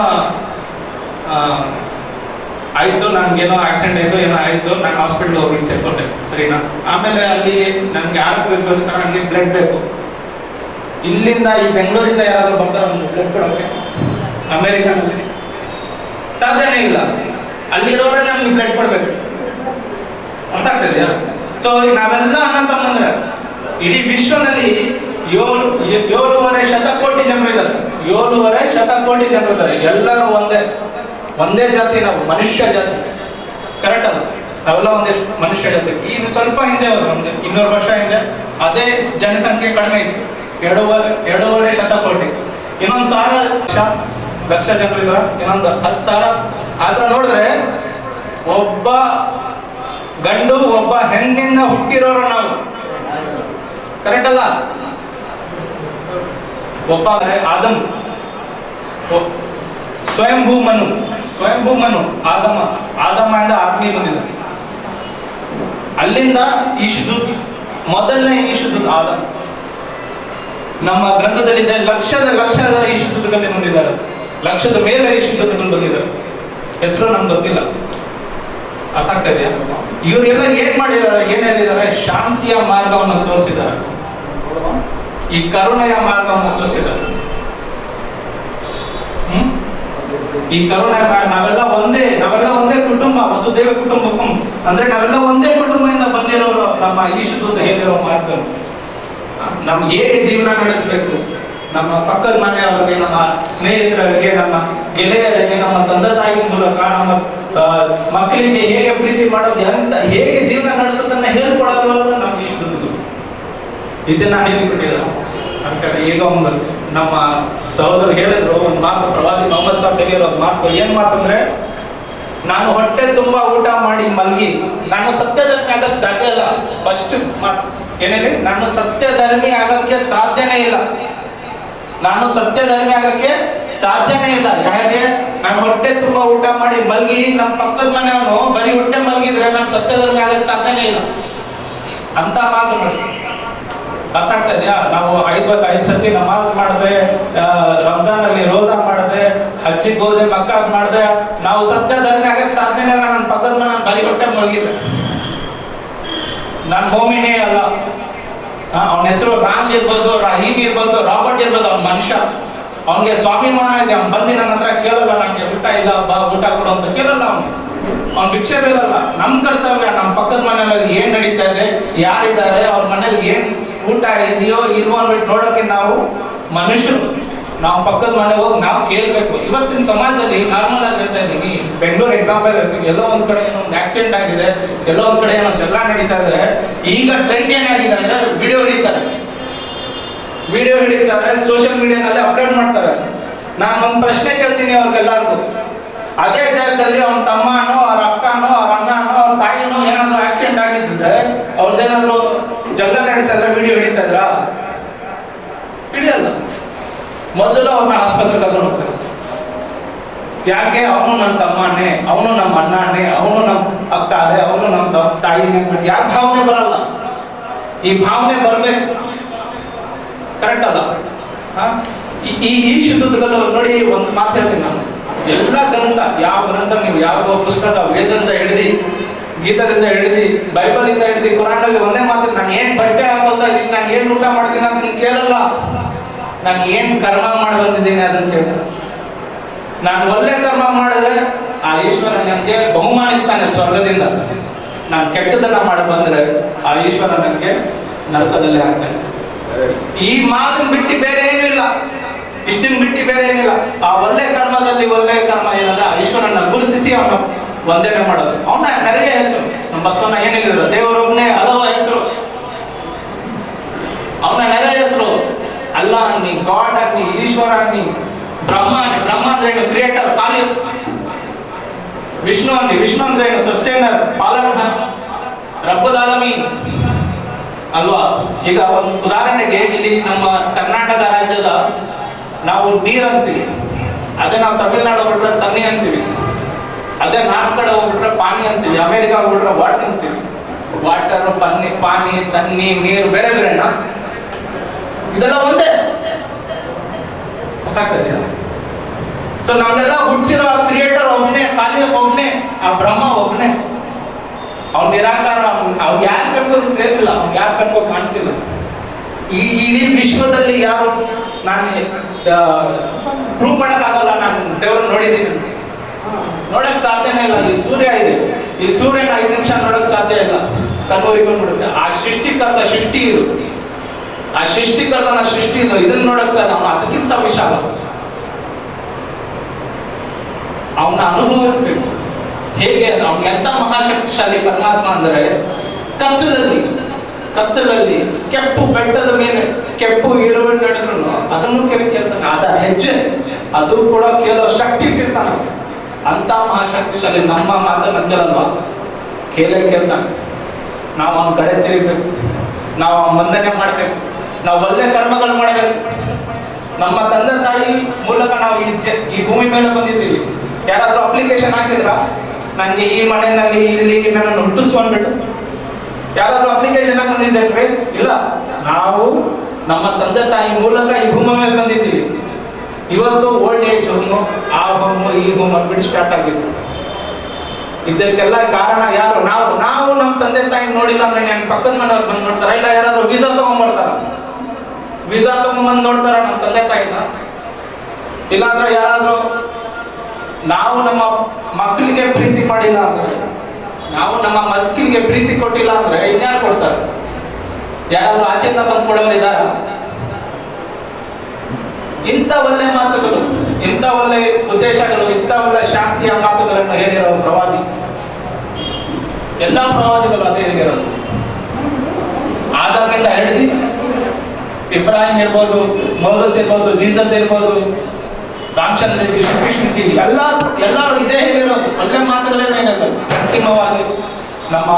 ಆಯ್ತು, ನನ್ಗೇನೋ ಆಕ್ಸಿಡೆಂಟ್ ಆಯ್ತು, ಏನೋ ಆಯ್ತು, ನಾನು ಹಾಸ್ಪಿಟಲ್ ಹೋಗಿ ಸೇರ್ಕೊಂಡೆ, ಸರಿನಾ? ಆಮೇಲೆ ಅಲ್ಲಿ ನನ್ಗೆ ಆರೋಗ್ಯಕ್ಕೋಸ್ಕರ ನನಗೆ ಬ್ಲಡ್ ಬೇಕು. ಇಲ್ಲಿಂದ ಈ ಬೆಂಗಳೂರಿಂದ ಯಾರಾದ್ರೂ ಬರ್ತಾರೆ ಒಂದು ಬ್ಲಡ್ ಕೊಡೋಕೆ ಅಮೇರಿಕಾನಲ್ಲಿ? ಸಾಧ್ಯನೇ ಇಲ್ಲ. ಅಲ್ಲಿರೋರೇ ನಮ್ಗೆ ಬ್ಲಡ್ ಕೊಡ್ಬೇಕು. ಅರ್ಥ ಆಗ್ತದೆಯಾ? ಸೊ ನಾವೆಲ್ಲ ಅಣ್ಣ ತಮ್ಮಂದ್ರೆ ಇಡೀ ವಿಶ್ವದಲ್ಲಿ 7.5 ಶತಕೋಟಿ ಜನರು ಇದ್ದಾರೆ. 7.5 ಶತಕೋಟಿ ಜನರು ಇದ್ದಾರೆ. ಎಲ್ಲರೂ ಒಂದೇ ಜಾತಿ, ನಾವು ಮನುಷ್ಯ ಜಾತಿ. ಕರೆಕ್ಟ್ ಅಲ್ಲ? ನಾವೆಲ್ಲ ಒಂದೇ ಮನುಷ್ಯ ಜಾತಿ. ಈಗ ಸ್ವಲ್ಪ ಹಿಂದೆ ಒಂದು 200 ವರ್ಷ ಹಿಂದೆ ಅದೇ ಜನಸಂಖ್ಯೆ ಕಡಿಮೆ ಇತ್ತು, 2.5 ಶತಕೋಟಿ. ಇನ್ನೊಂದು 1,000 ಲಕ್ಷ ಜನರು ಇದ್ರ, ಇನ್ನೊಂದು 10,000. ಆತರ ನೋಡಿದ್ರೆ ಒಬ್ಬ ಗಂಡು ಒಬ್ಬ ಹೆಣ್ಣಿಂದ ಹುಟ್ಟಿರೋರು ನಾವು. ಕರೆಕ್ಟ್ ಅಲ್ಲ? ಒಬ್ಬ ಆದಮ್, ಸ್ವಯಂಭೂ ಮನು, ಆದಮದಿಂದ ಆತ್ಮೀಯ ಬಂದಿದ್ದ. ಅಲ್ಲಿಂದ ಈಶುದೂತ್, ಮೊದಲನೇ ಈಶುದೂತ್ ಆದಮ್. ನಮ್ಮ ಗ್ರಂಥದಲ್ಲಿದೆ ಲಕ್ಷದ ಈಶುದೂತಗಳಲ್ಲಿ ಬಂದಿದ್ದಾರೆ, ಲಕ್ಷದ ಮೇಲೆ ಈಶುದೂತಗಳು ಬಂದಿದ್ದಾರೆ. ಹೆಸರು ನಮ್ಗೆ ಗೊತ್ತಿಲ್ಲ. ಅರ್ಥ ಆಗ್ತಾ ಇದೆಯಾ? ಇವರೆಲ್ಲ ಏನ್ ಮಾಡಿದ್ದಾರೆ, ಏನ್ ಹೇಳಿದ್ದಾರೆ? ಶಾಂತಿಯ ಮಾರ್ಗವನ್ನು ತೋರಿಸಿದ್ದಾರೆ, ಈ ಕರುಣೆಯ ಮಾರ್ಗವನ್ನು ತೋರಿಸಿದ್ದಾರೆ. ಈ ಕರುಣೆಯ ನಾವೆಲ್ಲ ಒಂದೇ ಕುಟುಂಬ, ವಸುದೇವ ಕುಟುಂಬಕ್ಕೂ ಅಂದ್ರೆ ನಾವೆಲ್ಲ ಒಂದೇ ಕುಟುಂಬದಿಂದ ಬಂದಿರೋರು. ನಮ್ಮ ಈಶುದೂತ ಹೇಳಿರೋ ಮಾರ್ಗ, ನಮ್ಗೆ ಹೇಗೆ ಜೀವನ ನಡೆಸಬೇಕು, ನಮ್ಮ ಪಕ್ಕದ ಮನೆಯವರಿಗೆ, ನಮ್ಮ ಸ್ನೇಹಿತರಿಗೆ, ನಮ್ಮ ಗೆಳೆಯರಿಗೆ, ನಮ್ಮ ತಂದೆ ತಾಯಿ ಮೂಲಕ ನಮ್ಮ ಮಕ್ಕಳಿಗೆ ಹೇಗೆ ಪ್ರೀತಿ ಮಾಡೋದು, ಹೇಗೆ ಜೀವನ ನಡೆಸೋದನ್ನ ಹೇಳ್ಕೊಡೋದು ನಮ್ಮ ಈಶುದೂತರು. ಇದನ್ನ ಹೇಳಿಬಿಟ್ಟಿದ್ರು. ಈಗ ಒಂದು ನಮ್ಮ ಸಹೋದರು ಹೇಳಿದ್ರು ಒಂದು ಮಾತು, ಪ್ರವಾದಿ ಮೊಹಮ್ಮದ್ ಸಾಹೇಬ್ ಹೇಳಿರೋ ಮಾತು. ಏನ್ ಮಾತಂದ್ರೆ, ನಾನು ಹೊಟ್ಟೆ ತುಂಬಾ ಊಟ ಮಾಡಿ ಮಲಗಿ ನಾನು ಸತ್ಯಧರ್ಮಿ ಆಗಕ್ಕೆ ಸಾಧ್ಯ ಇಲ್ಲ. ಫಸ್ಟ್ ಮಾತು ಏನೇಳಿ, ನಾನು ಸತ್ಯಧರ್ಮಿ ಆಗಕ್ಕೆ ಸಾಧ್ಯನೇ ಇಲ್ಲ. ನಾನು ಸತ್ಯಧರ್ಮಿ ಆಗಕ್ಕೆ ಸಾಧ್ಯನೇ ಇಲ್ಲ. ಹೇಗೆ? ನಾನು ಹೊಟ್ಟೆ ತುಂಬಾ ಊಟ ಮಾಡಿ ಮಲಗಿ, ನಮ್ಮ ಪಕ್ಕದ ಮನೆಯವನು ಬರೀ ಹೊಟ್ಟೆ ಮಲಗಿದ್ರೆ ನಾನು ಸತ್ಯಧರ್ಮಿ ಆಗಕ್ಕೆ ಸಾಧ್ಯನೇ ಇಲ್ಲ ಅಂತ ಮಾತು ಮಾಡಿ. ಅರ್ಥ ಆಗ್ತಾ ಇದೆಯಾ? ನಾವು 5 ಸತಿ ನಮಾಜ್ ಮಾಡಿದ್ರೆ, ರಂಜಾನ್ ಅಲ್ಲಿ ರೋಜಾ ಮಾಡಿದ್ರೆ, ಹಜ್ಜಿಗೆ ಹೋದೆ, ಮಕ್ಕಾಗ್ ಮಾಡಿದ್ರೆ ನಾವು ಸತ್ಯಧರ್ಮಿ ಆಗಕ್ಕೆ ಸಾಧ್ಯನೇ ಇಲ್ಲ. ನನ್ನ ಪಕ್ಕದ ಮನೆ ಬರೀ ಹೊಟ್ಟೆ ಮಲಗಿದ್ರೆ ನಾನು ಮೋಮಿನೇ ಅಲ್ಲ. ಅವನ ಹೆಸರು ರಾಮ್ ಇರ್ಬೋದು, ರಹೀಮ್ ಇರ್ಬೋದು, ರಾಬರ್ಟ್ ಇರ್ಬೋದು, ಅವ್ನ ಮನುಷ್ಯ, ಅವನಿಗೆ ಸ್ವಾಭಿಮಾನ ಇದೆ. ಅವ್ನು ಬಂದು ನನ್ನ ಹತ್ರ ಕೇಳಲ್ಲ, ನನ್ಗೆ ಊಟ ಇಲ್ಲ, ಬಾ ಊಟ ಕೊಡು ಅಂತ ಕೇಳಲ್ಲ. ಅವ್ನು ಭಿಕ್ಷೆ ಬೇಕಲ್ಲ. ನಮ್ ಕರ್ತವ್ಯ ನಮ್ಮ ಪಕ್ಕದ ಮನೆಯಲ್ಲಿ ಏನ್ ನಡೀತಾ ಇದೆ, ಯಾರಿದ್ದಾರೆ, ಅವ್ರ ಮನೇಲಿ ಏನ್ ಊಟ ಇದೆಯೋ ಇಲ್ವೋ ಅಂದ್ಬಿಟ್ಟು ನೋಡೋಕೆ ನಾವು ಮನುಷ್ಯರು. ನಾವು ಪಕ್ಕದ ಮನೆಗೆ ಹೋಗಿ ನಾವು ಕೇಳ್ಬೇಕು. ಇವತ್ತಿನ ಸಮಾಜದಲ್ಲಿ ನಾರ್ಮಲ್ ಆಗಿ ಹೇಳ್ತಾ ಇದ್ದೀನಿ, ಬೆಂಗಳೂರು ಎಕ್ಸಾಂಪಲ್ ಹೇಳ್ತೀನಿ. ಎಲ್ಲೋ ಒಂದ್ ಕಡೆ ಏನೋ ಒಂದು ಆಕ್ಸಿಡೆಂಟ್ ಆಗಿದೆ, ಎಲ್ಲೋ ಒಂದ್ ಕಡೆ ಏನೋ ಜಗಳ ನಡೀತಾ ಇದೆ. ಈಗ ಟ್ರೆಂಡ್ ಏನಾಗಿದೆ ಅಂದ್ರೆ ವಿಡಿಯೋ ಹಿಡಿತಾರೆ, ಸೋಷಿಯಲ್ ಮೀಡಿಯಾನಲ್ಲಿ ಅಪ್ಲೋಡ್ ಮಾಡ್ತಾರೆ. ನಾನು ಒಂದು ಪ್ರಶ್ನೆ ಕೇಳ್ತೀನಿ ಅವ್ರಿಗೆಲ್ಲರಿಗೂ, ಅದೇ ಜಾಗದಲ್ಲಿ ಅವ್ನ ತಮ್ಮನೋ, ಅವ್ರ ಅಕ್ಕನೋ, ಅವ್ರ ಅಣ್ಣನೋ, ಅವ್ರ ತಾಯಿನೋ ಏನಾದ್ರು ಆಕ್ಸಿಡೆಂಟ್ ಆಗಿದ್ರೆ, ಅವ್ರದ್ದೇನಾದ್ರು ಜಗಳ ನಡೀತಾ ಇದ್ರೆ ವಿಡಿಯೋ ಹಿಡಿತಾ ಇದ್ರ? ಹಿಡಿಯಲ್ಲ. ಮೊದಲು ಅವ್ರನ್ನ ಆಸ್ಪತ್ರೆಗೆ ಕರ್ಕೊಂಡು ಹೋಗ್ತಾರೆ. ಯಾಕೆ? ಅವನು ನನ್ನ ತಮ್ಮನೇ, ಅವನು ನಮ್ಮ ಅಣ್ಣನೇ, ಅವನು ನಮ್ಮ ಅಕ್ಕನೇ, ಅವನು ನಮ್ಮ ತಾಯಿನೇ. ಯಾಕೆ ಭಾವನೆ ಬರಲ್ಲ? ಈ ಭಾವನೆ ಬರ್ಬೇಕು. ಕರೆಕ್ಟ್ ಅಲ್ಲ? ಈ ಶುದ್ಧಗಳು ನೋಡಿ, ಒಂದು ಮಾತು ಹೇಳ್ತೀನಿ ನಾನು. ಎಲ್ಲ ಗ್ರಂಥ, ಯಾವ ಗ್ರಂಥ ನೀವು ಯಾವ ಪುಸ್ತಕ, ವೇದದಿಂದ ಹಿಡಿದು, ಗೀತದಿಂದ ಹಿಡಿದು, ಬೈಬಲ್ ಇಂದ ಹಿಡಿದು, ಕುರಾನ್ ಅಲ್ಲಿ ಒಂದೇ ಮಾತು, ನಾನು ಏನ್ ಬಟ್ಟೆ ಹಾಕೋತಾ ಇದ್ದೀನಿ, ನಾನು ಏನ್ ಊಟ ಮಾಡ್ತೀನಿ ಅದನ್ನ ಕೇಳಲ್ಲ. ನಾನು ಏನ್ ಕರ್ಮ ಮಾಡಿ ಬಂದಿದ್ದೀನಿ ಅದನ್ನ ಕೇಳ. ನಾನು ಒಳ್ಳೆ ಕರ್ಮ ಮಾಡಿದ್ರೆ ಆ ಈಶ್ವರ ನನಗೆ ಬಹುಮಾನಿಸ್ತಾನೆ ಸ್ವರ್ಗದಿಂದ. ನಾನು ಕೆಟ್ಟದನ್ನ ಮಾಡಿ ಬಂದ್ರೆ ಆ ಈಶ್ವರ ನನಗೆ ನರಕದಲ್ಲಿ ಹಾಕ್ತಾನೆ. ಈ ಮಾತನ್ನ ಬಿಟ್ಟು ಬೇರೆ ಏನೂ ಇಲ್ಲ, ಇಷ್ಟನ್ ಬಿಟ್ಟು ಬೇರೆ ಏನಿಲ್ಲ. ಆ ಒಳ್ಳೆ ಕರ್ಮದಲ್ಲಿ ಒಳ್ಳೆ ಕರ್ಮ ಏನಂದ್ರೆ ಆ ಈಶ್ವರನ ಗುರುತಿಸಿ ಅವನ ವಂದನೆ ಮಾಡೋದು. ಅವನ ನೆರೆಯ ಹೆಸರು ನಮ್ಮ ಬಸವಣ್ಣ ಏನಿಲ್ಲ, ದೇವರೊಬ್ಬನೇ ಹಲವು ಹೆಸರು, ಅವನ ನೆರೆಯ ಹೆಸರು ಅಲ್ಲ ಅನ್ನಿ, ಗಾಡ್ ಅನ್ನಿ, ಈಶ್ವರ ಅನ್ನಿ, ಬ್ರಹ್ಮ ಅನ್ನಿ. ಬ್ರಹ್ಮ ಅಂದ್ರೆ ಏನು? ಕ್ರಿಯೇಟರ್, ಖಾಲಿ. ವಿಷ್ಣು ಅನ್ನಿ, ವಿಷ್ಣು ಅಂದ್ರೆ ಏನು? ಸಸ್ಟೈನರ್, ಪಾಲಕ, ರಬ್ಬುಲ್ ಆಲಮೀನ್ ಅಲ್ವಾ. ಈಗ ಒಂದು ಉದಾಹರಣೆಗೆ ಇಲ್ಲಿ ನಮ್ಮ ಕರ್ನಾಟಕ ರಾಜ್ಯದ ನಾವು ನೀರ್ ಅಂತೀವಿ, ಅದೇ ನಾವು ತಮಿಳ್ನಾಡು ಹೋಗ್ಬಿಟ್ರೆ ತಣ್ಣಿ ಅಂತೀವಿ, ಅದೇ ನಾರ್ತ್ ಕಡೆ ಹೋಗ್ಬಿಟ್ರೆ ಪಾನಿ ಅಂತೀವಿ, ಅಮೆರಿಕ ಹೋಗ್ಬಿಟ್ರೆ ವಾಟರ್ ಅಂತೀವಿ. ವಾಟರ್, ಪಾನಿ, ತಣ್ಣಿ, ನೀರು ಬೇರೆ ಬೇರೆನಾ? ಇದೆಲ್ಲ ಒಂದೇ. ಸೊ ನಮ್ಗೆಲ್ಲ ಹುಟ್ಟಿಸಿರೋ ಕ್ರಿಯೇಟರ್ ಒಬ್ಬನೇ, ಖಾಲಿ ಒಬ್ಬನೇ, ಆ ಬ್ರಹ್ಮ ಒಬ್ಬನೇ. ಅವ್ನ ನಿರಾಕಾರ, ಅವ್ನು ಯಾರ ಕಣ್ಗೂ ಸೇರಿಲ್ಲ, ಅವ್ನು ಯಾರ ಕಣ್ಗೂ ಕಾಣಿಸಿಲ್ಲ. ಈ ಇಡೀ ವಿಶ್ವದಲ್ಲಿ ಯಾರು ನಾನು ಪ್ರೂವ್ ಮಾಡಕ್ಕಾಗಲ್ಲ, ನಾನು ದೇವರನ್ನು ನೋಡಿದ್ದೀನಿ, ನೋಡಕ್ ಸಾಧ್ಯನೇ ಇಲ್ಲ. ಈ ಸೂರ್ಯ ಇದೆ, ಈ ಸೂರ್ಯನ 5 ನಿಮಿಷ ನೋಡಕ್ ಸಾಧ್ಯ ಇಲ್ಲ, ಕಣ್ಣೂರಿಗೆ ಬಿಡುತ್ತೆ. ಆ ಸೃಷ್ಟಿಕರ್ತ ಸೃಷ್ಟಿ ಇದು, ಆ ಸೃಷ್ಟಿಕರ್ತನ ಸೃಷ್ಟಿ ಇದು, ಇದನ್ನ ನೋಡಕ್ ಸಾಧ್ಯ. ಅವನು ಅದಕ್ಕಿಂತ ವಿಶಾಲ, ಅವನ್ನ ಅನುಭವಿಸ್ಬೇಕು. ಹೇಗೆ ಅವ್ನು ಎಂತ ಮಹಾಶಕ್ತಿಶಾಲಿ ಪರಮಾತ್ಮ ಅಂದ್ರೆ, ಕತ್ತಲಲ್ಲಿ ಕೆಂಪು ಬೆಟ್ಟದ ಮೇಲೆ ಕೆಂಪು ಇರುವೆ ನಡೆದ್ರು ಅದನ್ನು ಕೇಳ್ತಾನೆ. ಅದ ಹೆಜ್ಜೆ ಅದು ಕೂಡ ಕೇಳೋ ಶಕ್ತಿ ಇಟ್ಟಿರ್ತಾನೆ. ಅಂತ ಮಹಾಶಕ್ತಿಶಾಲಿ ನಮ್ಮ ಮಾತನ್ನ ಕೇಳಲ್ವಾ? ಕೇಳ್ತಾನೆ. ನಾವು ಅವನ ಕಡೆ ತಿರುಗಬೇಕು, ನಾವು ಅವನ ವಂದನೆ ಮಾಡ್ಬೇಕು, ನಾವು ಒಳ್ಳೆ ಕರ್ಮಗಳು ಮಾಡ್ಬೇಕು. ನಮ್ಮ ತಂದೆ ತಾಯಿ ಮೂಲಕ ನಾವು ಈ ಭೂಮಿ ಮೇಲೆ ಬಂದಿದ್ದೀವಿ. ಯಾರಾದ್ರೂ ಅಪ್ಲಿಕೇಶನ್ ಹಾಕಿದ್ರ ನನಗೆ ಈ ಮನೆಯಲ್ಲಿ ಇಲ್ಲಿ ನನ್ನನ್ನು ಹುಟ್ಟಿಸ್ಕೊಂಡ್ಬಿಟ್ಟು ಯಾರಾದ್ರೂ ಅಪ್ಲಿಕೇಶನ್ ಹಾಕಿ ಬಂದಿದ್ದೇವೆ? ಇಲ್ಲ. ನಾವು ನಮ್ಮ ತಂದೆ ತಾಯಿ ಮೂಲಕ ಈ ಭೂಮಿ ಮೇಲೆ ಬಂದಿದ್ದೀವಿ. ಇವತ್ತು ಓಲ್ಡ್ ಏಜ್ ಹೋಮು, ಆ ಹೋಮು, ಈ ಹೋಮ್ ಅಂದ್ಬಿಟ್ಟು ಸ್ಟಾರ್ಟ್ ಆಗಿತ್ತು. ಇದಕ್ಕೆಲ್ಲ ಕಾರಣ ಯಾರು? ನಾವು ನಮ್ಮ ತಂದೆ ತಾಯಿ ನೋಡಿಲ್ಲ ಅಂದ್ರೆ ನನ್ನ ಪಕ್ಕದ ಮನೆಯವ್ರು ಬಂದು ನೋಡ್ತಾರ, ಇಲ್ಲ ಯಾರಾದ್ರೂ ವೀಸಾ ತಗೊಂಡ್ಬರ್ತಾರ, ವೀಸಾ ತಗೊಂಡ್ಬಂದು ನೋಡ್ತಾರ ನಮ್ಮ ತಂದೆ ತಾಯಿನ. ಇಲ್ಲಾಂದ್ರೆ ಯಾರಾದ್ರೂ ನಾವು ನಮ್ಮ ಮಕ್ಕಳಿಗೆ ಪ್ರೀತಿ ಮಾಡಿಲ್ಲ ಅಂದ್ರೆ, ನಾವು ನಮ್ಮ ಮಕ್ಕಳಿಗೆ ಪ್ರೀತಿ ಕೊಟ್ಟಿಲ್ಲ ಅಂದ್ರೆ ಇನ್ಯಾರು ಕೊಡ್ತಾರೆ? ಯಾರಾದ್ರೂ ಆಚೆಯಿಂದ ಬಂದು ಕೊಡೋರು ಇದ್ದಾರ? ಇಂಥ ಒಳ್ಳೆ ಮಾತುಗಳು, ಇಂಥ ಒಳ್ಳೆ ಉದ್ದೇಶಗಳು, ಇಂಥ ಒಳ್ಳೆ ಶಾಂತಿಯ ಮಾತುಗಳನ್ನು ಹೇಳಿರೋ ಪ್ರವಾದಿ, ಎಲ್ಲಾ ಪ್ರವಾದಿಗಳು ಅದೇ ಹೇಳಿರೋದು. ಆದಾಮಿಂದ ಹಿಡಿದು ಇಬ್ರಾಹಿಂ ಇರ್ಬೋದು, ಮೋಸಸ್ ಇರ್ಬೋದು, ಜೀಸಸ್ ಇರ್ಬೋದು, ರಾಮಚಂದ್ರ ಜಿ, ಶ್ರೀಕೃಷ್ಣ ಜಿ, ಎಲ್ಲರೂ ಇದೇ ಹೇಳಿರೋದು, ಒಳ್ಳೆ ಮಾತುಗಳನ್ನೇ ಹೇಳಿರೋದು. ಅಂತಿಮವಾಗಿ ನಮ್ಮ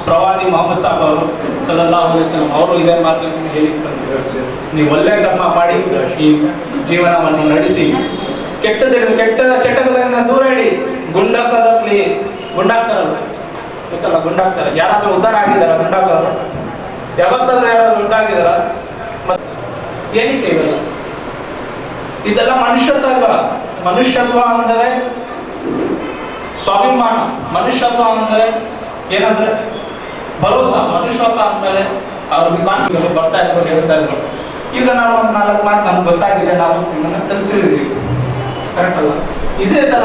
ಪ್ರವಾದಿ ಮೊಹಮ್ಮದ್ ಸಾಹಬ್ ಅವರು ಸಲ್ಲಲ್ಲಾಹು ಅಲೈಹಿ ವಸಲ್ಲಂ ಅವರು ಇದೇ ಮಾತನ್ನು ಹೇಳಿ ಕಳಿಸಿದ್ದಾರೆ. ನೀವು ಒಳ್ಳೆ ಕರ್ಮ ಮಾಡಿ ಈ ಜೀವನವನ್ನು ನಡೆಸಿ, ಕೆಟ್ಟ ಚಟಗಳನ್ನು ದೂರ ಇಡಿ. ಗುಂಡಾಕ್ತಾರಲ್ಲ, ಗೊತ್ತಲ್ಲ, ಗುಂಡಾಕ್ತಾರೆ. ಯಾರಾದ್ರೂ ಉದ್ಧಾರ ಆಗಿದಾರ? ಗುಂಡಾಕೋರು ಯಾವತ್ತಾದ್ರೂ ಯಾರಾದ್ರೂ ಉಂಟಾಗಿದಾರ? ಏನಕ್ಕೆ ಇವೆಲ್ಲ? ಇದೆಲ್ಲ ಮನುಷ್ಯತ್ವ ಅಲ್ಲ. ಮನುಷ್ಯತ್ವ ಅಂದರೆ ಸ್ವಾಭಿಮಾನ, ಮನುಷ್ಯತ್ವ ಅಂದರೆ ಏನಂದ್ರೆ ಭರೋಸಾ. ಮನುಷ್ಯತ್ವ ಅಂದ್ಮೇಲೆ ಅವ್ರಿಗೆ ಕಾನ್ಫಿಡೆನ್ಸ್ ಬರ್ತಾ ಇದ್ರು, ಹೇಳ್ತಾ ಇದ್ರು. ಈಗ ನಾವು ಒಂದು 4 ಮಾತು ನಮ್ಗೆ ಗೊತ್ತಾಗಿದೆ, ನಾವು ನಿಮ್ಮನ್ನ ತಿಳಿಸಿದ್ದೀವಿ, ಕರೆಕ್ಟ್ ಅಲ್ಲ? ಇದೇ ತರ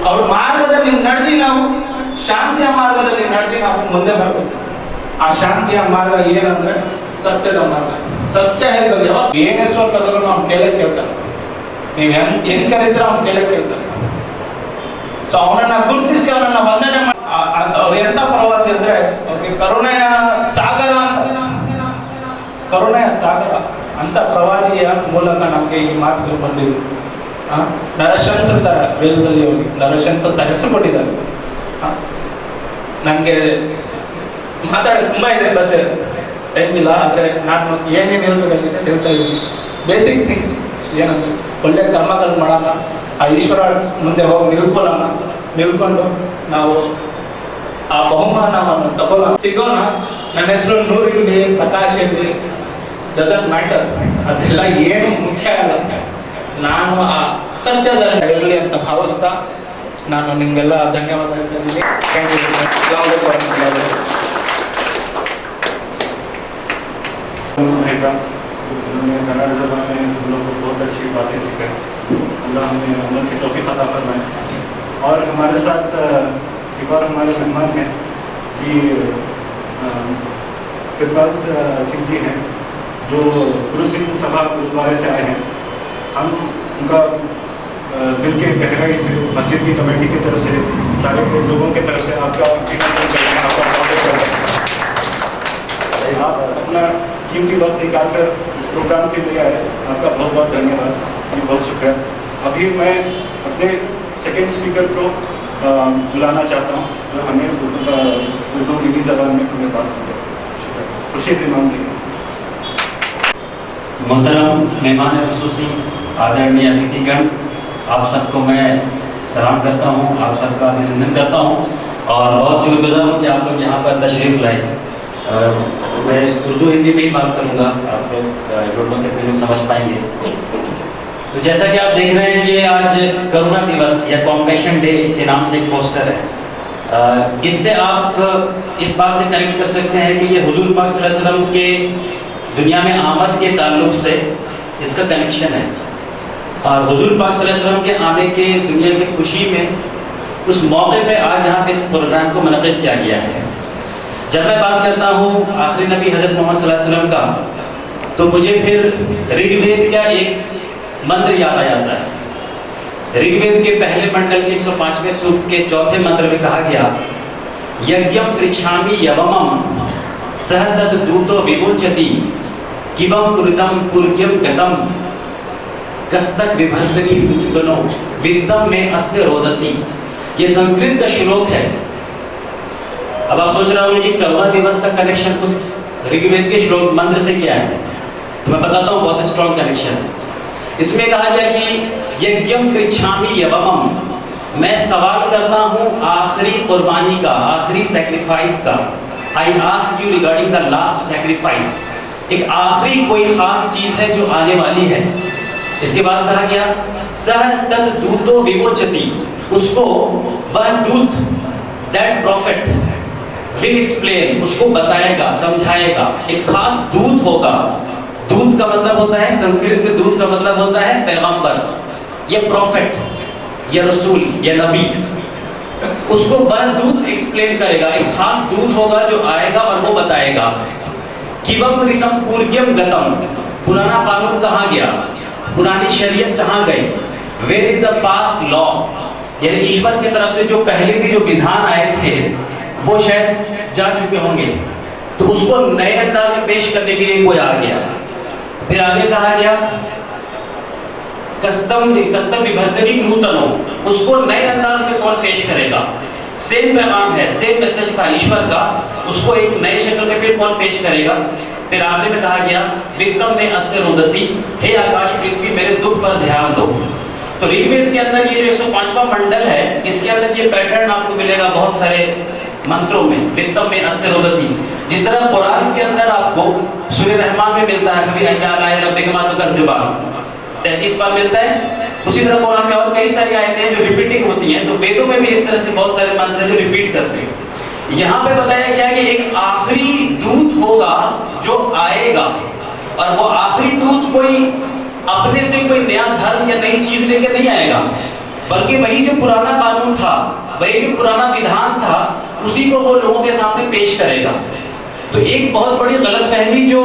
ಅವ್ರ ಮಾರ್ಗದಲ್ಲಿ ನಡೆದಿ, ನಾವು ಶಾಂತಿಯ ಮಾರ್ಗದಲ್ಲಿ ನಡೆದಿ ನಾವು ಮುಂದೆ ಬರ್ಬೇಕು. ಆ ಶಾಂತಿಯ ಮಾರ್ಗ ಏನಂದ್ರೆ ಸತ್ಯದ ಮಾರ್ಗ. ಸತ್ಯ ಹೇಳಿದ್ರೆ ಯಾವಾಗ ಏನ್ ಹೆಸರು ಕರೆದ್ರು ನಾವು ಕೇಳ್ತಾರೆ, ನೀವು ಹೆಂಗ್ ಕರೀತ್ರ ಅವ್ನು ಕೇಳ್ತಾರೆ. ಸೊ ಅವನನ್ನ ಗುರುತಿಸಿ ಅವನನ್ನ ವಂದನೆ ಮಾಡಿ. ಅವ್ರು ಎಂತ ಪ್ರವಾದಿ ಅಂದ್ರೆ ಅವ್ರಿಗೆ ಕರುಣೆಯ ಸಾಗರ ಅಂತ ಪ್ರವಾದಿಯ ಮೂಲಕ ನಮ್ಗೆ ಈ ಮಾತುಗಳು ಬಂದಿವೆ. ನರಶಂಸ್ ಅಂತಾರೆ ವೇದದಲ್ಲಿ, ಹೋಗಿ ನರಶಂಸ್ ಅಂತ ಹೆಸರು ಕೊಟ್ಟಿದ್ದಾರೆ. ನನಗೆ ಮಾತಾಡೋದು ತುಂಬಾ ಇದೆ, ಬಟ್ ಟೈಮ್ ಇಲ್ಲ. ಆದ್ರೆ ನಾನು ಏನೇನು ಹೇಳ್ಬೇಕಾಗಿದೆ ಹೇಳ್ತಾ ಇದ್ದೀನಿ. ಬೇಸಿಕ್ ಥಿಂಗ್ಸ್ ಏನಂದ್ರೆ ಒಳ್ಳೆ ಕರ್ಮಗಳು ಮಾಡೋಣ, ಆ ಈಶ್ವರ ಮುಂದೆ ಹೋಗಿ ನಿಲ್ಕೊಂಡು ನಾವು ಆ ಬಹುಮಾನವನ್ನು ತಗೊಳ್ಳೋಣ, ಸಿಗೋಣ. ನನ್ನ ಹೆಸರು ನೂರ್ ಇರಲಿ, ಪ್ರಕಾಶ್ ಇರಲಿ, ಡಸಂಟ್ ಮ್ಯಾಟರ್. ಅದೆಲ್ಲ ಏನು ಮುಖ್ಯ ಅಲ್ಲ. ನಾನು ಆ ಸತ್ಯದಲ್ಲಿ ಇರಲಿ ಅಂತ ಭಾವಿಸ್ತಾ ನಾನು ನಿಮ್ಗೆಲ್ಲ ಧನ್ಯವಾದ ಹೇಳ್ತೀನಿ. उन्होंने कन्नड़ ज़बान में हम लोग को बहुत अच्छी बातें सिखाई। अल्लाह हमें अमल की तौफीक अता फरमाए और हमारे साथ एक और हमारे मेहमान हैं कि कृपाल सिंह जी हैं, जो गुरु सिंह सभा गुरुद्वारे से आए हैं। हम उनका दिल के गहराई से मस्जिद की कमेटी की तरफ से, सारे लोगों की तरफ से आपका अभिनंदन करते हैं, आपका स्वागत करते हैं। आप अपना कीमती वक्त निकाल कर इस प्रोग्राम के लिए आए, आपका बहुत बहुत धन्यवाद, जी बहुत शुक्रिया। अभी मैं अपने सेकंड स्पीकर को बुलाना चाहता हूँ, जो हमें उर्दू हिंदी ज़बान में हमें बात समझे। शुक्रिया। खुर्शीद इमाम देंगे। मोहतरम मेहमान ख़ुसूसी, आदरणीय अतिथिगण, आप सबको मैं सलाम करता हूँ, आप सबका अभिनंदन करता हूँ और बहुत शुक्रगुजार हूँ कि आप लोग यहाँ पर तशरीफ़ लाए। मैं उर्दू हिंदी में ही बात करूँगा, आप लोग कितने लोग समझ पाएंगे। तो जैसा कि आप देख रहे हैं, ये आज करुणा दिवस या कॉम्पैशन डे के नाम से एक पोस्टर है। इससे आप इस बात से कनेक्ट कर सकते हैं कि ये हुजूर पाक सल्लल्लाहु अलैहि वसल्लम के दुनिया में आमद के ताल्लुक से इसका कनेक्शन है। और हुजूर पाक सल्लल्लाहु अलैहि वसल्लम के आने के दुनिया की खुशी में उस मौके पे आज यहाँ पे इस प्रोग्राम को मुनक़्क़िद किया गया है। जब मैं बात करता हूँ आखिरी नबी हज़रत मोहम्मद सल्लल्लाहु अलैहि वसल्लम का, तो मुझे फिर ऋग्वेद का एक मंत्र याद आ जाता है। ऋग्वेद के पहले मंडल के 105वें सूक्त के चौथे मंत्र में कहा गया, यज्ञम पृच्छामि यवमम सहदत दूतो विमोचति किवम पुरितम पुर्ग्यम गतम कस्तक विभर्तनी नूतनो विद्दम में अस्य रोदसी। ये संस्कृत का श्लोक है। अब आप सोच रहे होंगे कि करुणा दिवस का कनेक्शन उस ऋग्वेद के श्लोक मंत्र से क्या है, तो मैं बताता हूँ, बहुत स्ट्रॉन्ग कनेक्शन है। इसमें कहा गया कि यज्ञम पृच्छामि यवमम, मैं सवाल करता हूँ आखिरी कुर्बानी का, आखिरी सैक्रिफाइस का। I ask you regarding the last sacrifice, एक आखिरी कोई खास चीज है जो आने वाली है। इसके बाद कहा गया सह तत् दूतो विमोचति, उसको वह दूत, दैट प्रॉफिट विल एक्सप्लेन, उसको बताएगा, समझाएगा। एक खास दूत होगा। दूत का मतलब होता है, संस्कृत में दूत का मतलब होता है पैगंबर, या प्रॉफिट, या रसूल, या नबी। उसको वह दूत एक्सप्लेन करेगा। एक खास दूत होगा जो आएगा और वो बताएगा किवम रितम पूर्ग्यम गतम, पुराना कानून कहाँ गया, पुरानी शरीयत कहाँ गई, where is the past law, यानी ईश्वर की तरफ से जो पहले भी जो विधान आए थे वो शायद जा चुके होंगे, तो उसको नए अंदाज में पेश करने के लिए कोई आ गया। फिर आगे कहा गया कस्तम विभर्तनी नूतनो, उसको नए अंदाज में कौन पेश करेगा। सेम पैगाम है, सेम मैसेज था ईश्वर का, उसको एक नए शक्ल में फिर कौन पेश करेगा। फिर आखिर में कहा गया विक्रम में अस्य रोदसी, हे आकाश पृथ्वी मेरे दुख पर ध्यान दो। तो ऋग्वेद के अंदर ये जो 105वां मंडल है, इसके अंदर ये पैटर्न आपको मिलेगा बहुत सारे मंत्रों में, विक्रम में अस्य रोदसी। जिस तरह कुरान के अंदर आपको सूरह रहमान में मिलता है फबी अय्यालाए रब्बिकुमा तुकज़्ज़िबान, 33 बार मिलता है। उसी तरह कुरान में और कई सारी आयतें हैं जो रिपीटिंग होती हैं। तो वेदों में भी इस तरह से बहुत सारे मंत्र हैं जो रिपीट करते हैं। यहाँ पे बताया गया कि एक आखिरी दूत होगा जो आएगा, और वो आखिरी दूत कोई अपने से कोई नया धर्म या नई चीज लेकर नहीं आएगा, बल्कि वही जो पुराना कानून था, वही जो पुराना विधान था, उसी को वो लोगों के सामने पेश करेगा। तो एक बहुत बड़ी गलतफहमी जो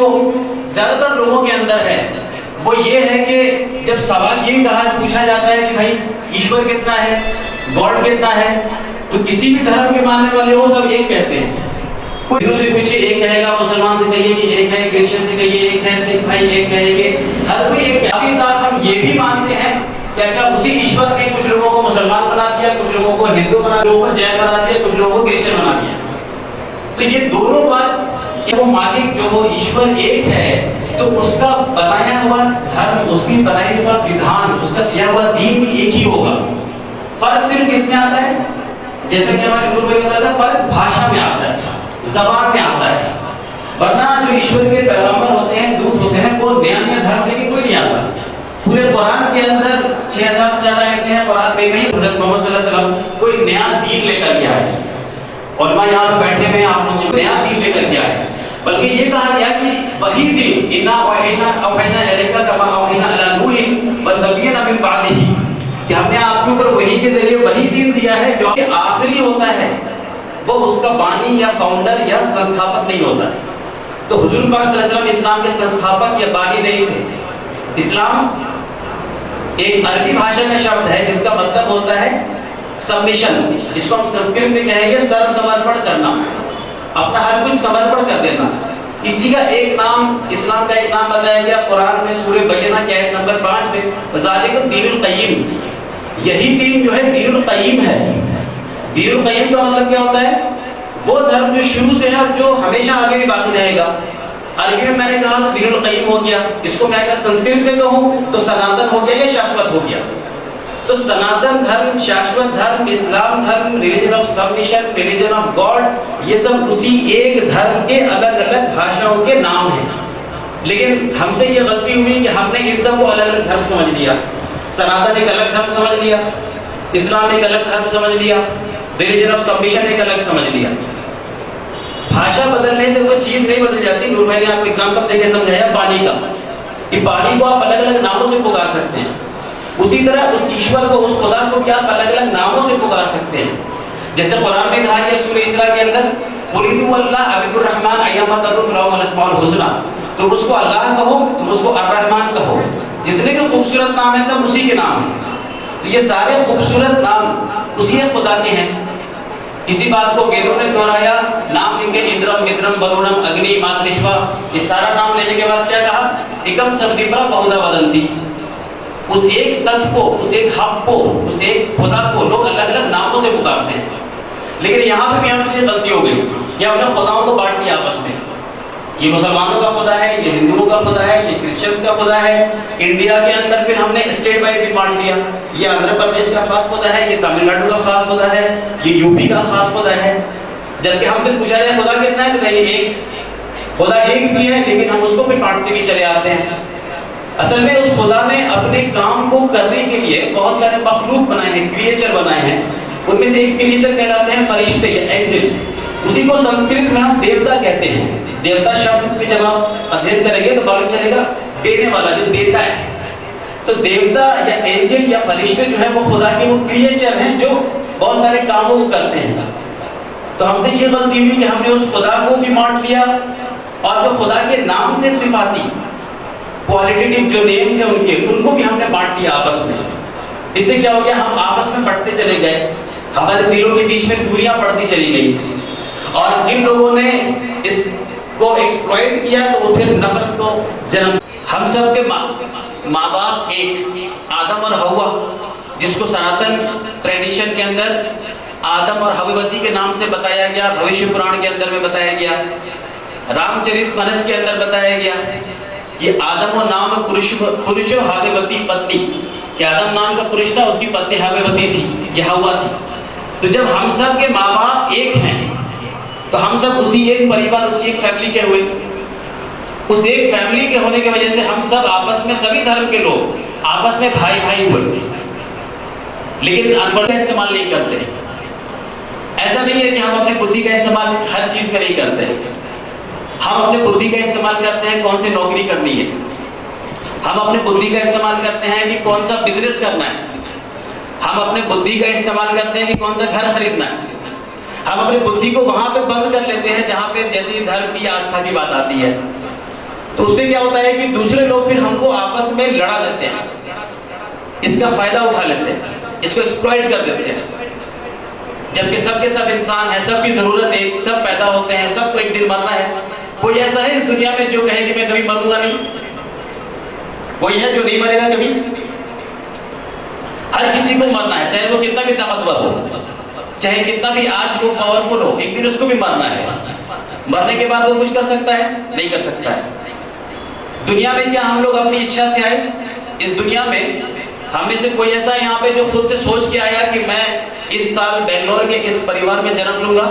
ज्यादातर लोगों के अंदर है वो ये है कि जब सवाल ये पूछा जाता है कि भाई ईश्वर कितना है, गॉड कितना है, तो किसी भी धर्म के मानने वाले हो सब एक कहते हैं। कोई दूसरे पूछे एक कहेगा, मुसलमान से कहिए कि एक है, क्रिश्चियन से कहिए एक है, सिख भाई एक कहेंगे, हर कोई एक। साथ ही साथ हम ये भी मानते हैं कि अच्छा उसी ईश्वर ने कुछ लोगों को मुसलमान बना दिया, कुछ लोगों को हिंदू बना दिया, लोगों को जैन बना दिया, कुछ लोगों को क्रिश्चियन बना दिया। तो ये दोनों बात, वो मालिक जो वो ईश्वर एक है, तो उसका बनाया हुआ धर्म, उसकी बनाई हुआ विधान, उसका दिया हुआ दीन भी एक ही होगा। फर्क सिर्फ किसमें आता है, जैसे कि हमारे गुरु भाई बताया था, फर्क भाषा में आता है, जबान में आता है। वरना जो ईश्वर के पैगंबर होते हैं, दूत होते हैं, वो नया नया धर्म लेके कोई नहीं आता। पूरे कुरान के अंदर 6000 से ज्यादा आयतें हैं कुरान में, कहीं हज़रत मोहम्मद सल्लल्लाहु अलैहि वसल्लम कोई नया दीन लेकर के आए। और मैं यहाँ पे बैठे हुए आप लोगों को नया दीन लेकर के आए, बल्कि ये कहा गया कि वही दिन इन्ना वहीना अवहैना इलैका कमा अवहैना अला नूह व नबिय्यिन मिन बादिही, कि हमने आपके ऊपर वही के जरिए वही दीन दिया है जो कि आखिरी होता है, वो उसका बानी या फाउंडर या संस्थापक नहीं होता। तो हुजूर पाक सल्लल्लाहु अलैहि वसल्लम इस्लाम के संस्थापक या बानी नहीं थे। इस्लाम एक अरबी भाषा का शब्द है जिसका मतलब होता है सबमिशन। इसको हम संस्कृत में कहेंगे सर्वसमर्पण करना, अपना हर कुछ समर्पण कर देना। इसी का एक नाम, इस्लाम का एक नाम बताया गया कुरान में सूरह बयना की आयत नंबर 5 में, ज़ालिकुल दीनुल क़य्यिम, यही दीन जो है दीनुल क़य्यिम है। दीनुल क़य्यिम का मतलब क्या होता है? वो धर्म जो शुरू से है और जो हमेशा आगे भी बाकी रहेगा। अरबी में मैंने कहा तो दीनुल क़य्यिम हो गया, इसको मैं अगर संस्कृत में कहूँ तो सनातन हो गया या शाश्वत हो गया। तो सनातन धर्म, शाश्वत धर्म, इस्लाम धर्म, religion of submission, religion of God, ये सब उसी एक धर्म के अलग अलग भाषाओं के नाम हैं। लेकिन हमसे ये गलती हुई कि हमने इन सब को अलग अलग धर्म समझ लिया। सनातन एक अलग धर्म समझ लिया, इस्लाम एक अलग धर्म समझ लिया, रिलीजन ऑफ सबमिशन एक अलग समझ लिया। भाषा बदलने से वो चीज नहीं बदल जाती। नूर भाई ने आपको एग्जांपल देके समझाया पानी का, कि पानी को आप अलग अलग नामों से पुकार सकते हैं, उसी तरह उस ईश्वर को, उस खुदा को भी आप अलग अलग नामों से पुकार सकते हैं। जैसे कुरान में कहा गया सूरह इस्रा के अंदर, कुलिदु अल्लाह अबिदुर रहमान अय्यमा तदुफ लहुल अस्माउल हुस्ना, तुम उसको अल्लाह कहो, तुम उसको अर्रहमान कहो, जितने भी खूबसूरत नाम हैं सब उसी के नाम हैं। तो ये सारे खूबसूरत नाम उसी खुदा के हैं। इसी बात को वेदों ने दोहराया, नाम लेंगे इंद्रम मित्रम वरुणम अग्नि मातृश्वा, ये सारा नाम लेने के बाद क्या कहा? एकम सद्विप्रा बहुधा वदंती, उस एक सत्य को, उस एक हक को, उस एक खुदा को लोग अलग अलग नामों से पुकारते हैं। लेकिन यहाँ पे भी हमसे ये गलती हो गई कि हमने खुदाओं को बांट लिया आपस में। ये मुसलमानों का खुदा है, ये हिंदुओं का खुदा है, ये क्रिश्चियंस का खुदा है। इंडिया के अंदर फिर हमने स्टेट वाइज भी बांट लिया, ये आंध्र प्रदेश का खास खुदा है, ये तमिलनाडु का खास खुदा है, ये यूपी का खास खुदा है। जबकि हमसे पूछा जाए खुदा कितना है तो नहीं, एक खुदा एक भी है, लेकिन हम उसको फिर बांटते भी चले आते हैं। असल में उस खुदा ने अपने काम को करने के लिए बहुत सारे मखलूक बनाए हैं, क्रिएचर बनाए हैं। उनमें से एक क्रिएचर कहलाते हैं फरिश्ते या एंजल, उसी को संस्कृत में हम देवता कहते हैं। देवता शब्द पे जब आप अध्ययन करेंगे तो मालूम चलेगा देने वाला, जो देता है। तो देवता या एंजल या फरिश्ते जो है वो खुदा के वो क्रिएचर हैं जो बहुत सारे कामों को करते हैं। तो हमसे ये गलती हुई कि हमने उस खुदा को भी बांट लिया, और जो खुदा के नाम थे सिफाती, क्वालिटेटिव जो नेम थे उनके, उनको भी हमने बांट लिया आपस में। इससे क्या हो गया? हम आपस में बढ़ते चले गए, हमारे दिलों के बीच में दूरियां बढ़ती चली गई। और जिन लोगों ने इसको एक्सप्लॉइट किया तो वो फिर नफरत को जन्म। हम सब के माँ बाप एक, आदम और हव्वा, जिसको सनातन ट्रेडिशन के अंदर आदम और हव्वती के नाम से बताया गया, भविष्य पुराण के अंदर में बताया गया, रामचरितमानस के अंदर बताया गया। ये आदम और नाम पुरुष हावेवती पत्नी, कि आदम नाम का पुरुष था, उसकी पत्नी हावेवती थी, ये हव्वा थी। तो जब हम सब के माँ बाप एक हैं तो हम सब उसी एक परिवार, उसी एक फैमिली के हुए। उस एक फैमिली के होने की वजह से हम सब आपस में, सभी धर्म के लोग आपस में भाई भाई हुए। लेकिन अनपढ़ का इस्तेमाल नहीं करते। ऐसा नहीं है कि हम अपनी बुद्धि का इस्तेमाल हर चीज में नहीं करते। हम अपनी बुद्धि का इस्तेमाल करते हैं कौन सी नौकरी करनी है, हम अपनी बुद्धि का इस्तेमाल करते हैं कि कौन सा बिजनेस करना है, हम अपने बुद्धि का इस्तेमाल करते हैं कि कौन सा घर खरीदना है। हम अपनी बुद्धि को वहां पे बंद कर लेते हैं जहां पे जैसे धर्म की आस्था की बात आती है। तो उससे क्या होता है कि दूसरे लोग फिर हमको आपस में लड़ा देते हैं, इसका फायदा उठा लेते हैं, इसको एक्सप्लॉइट कर देते हैं। जबकि सबके सब इंसान है, सबकी जरूरत है, सब पैदा होते हैं, सबको एक दिन मरना है। कोई ऐसा है इस दुनिया में जो कहे कि मैं कभी मरूंगा नहीं? कोई है जो नहीं मरेगा कभी? हर किसी को मरना है, चाहे वो कितना भी ताकतवर हो, चाहे कितना भी आज वो पावरफुल हो, एक दिन उसको भी मरना है। मरने के बाद वो कुछ कर सकता है? नहीं कर सकता है। दुनिया में क्या हम लोग अपनी इच्छा से आए? इस दुनिया में हम में से कोई ऐसा यहाँ पे जो खुद से सोच के आया कि मैं इस साल बेंगलोर के इस परिवार में जन्म लूंगा?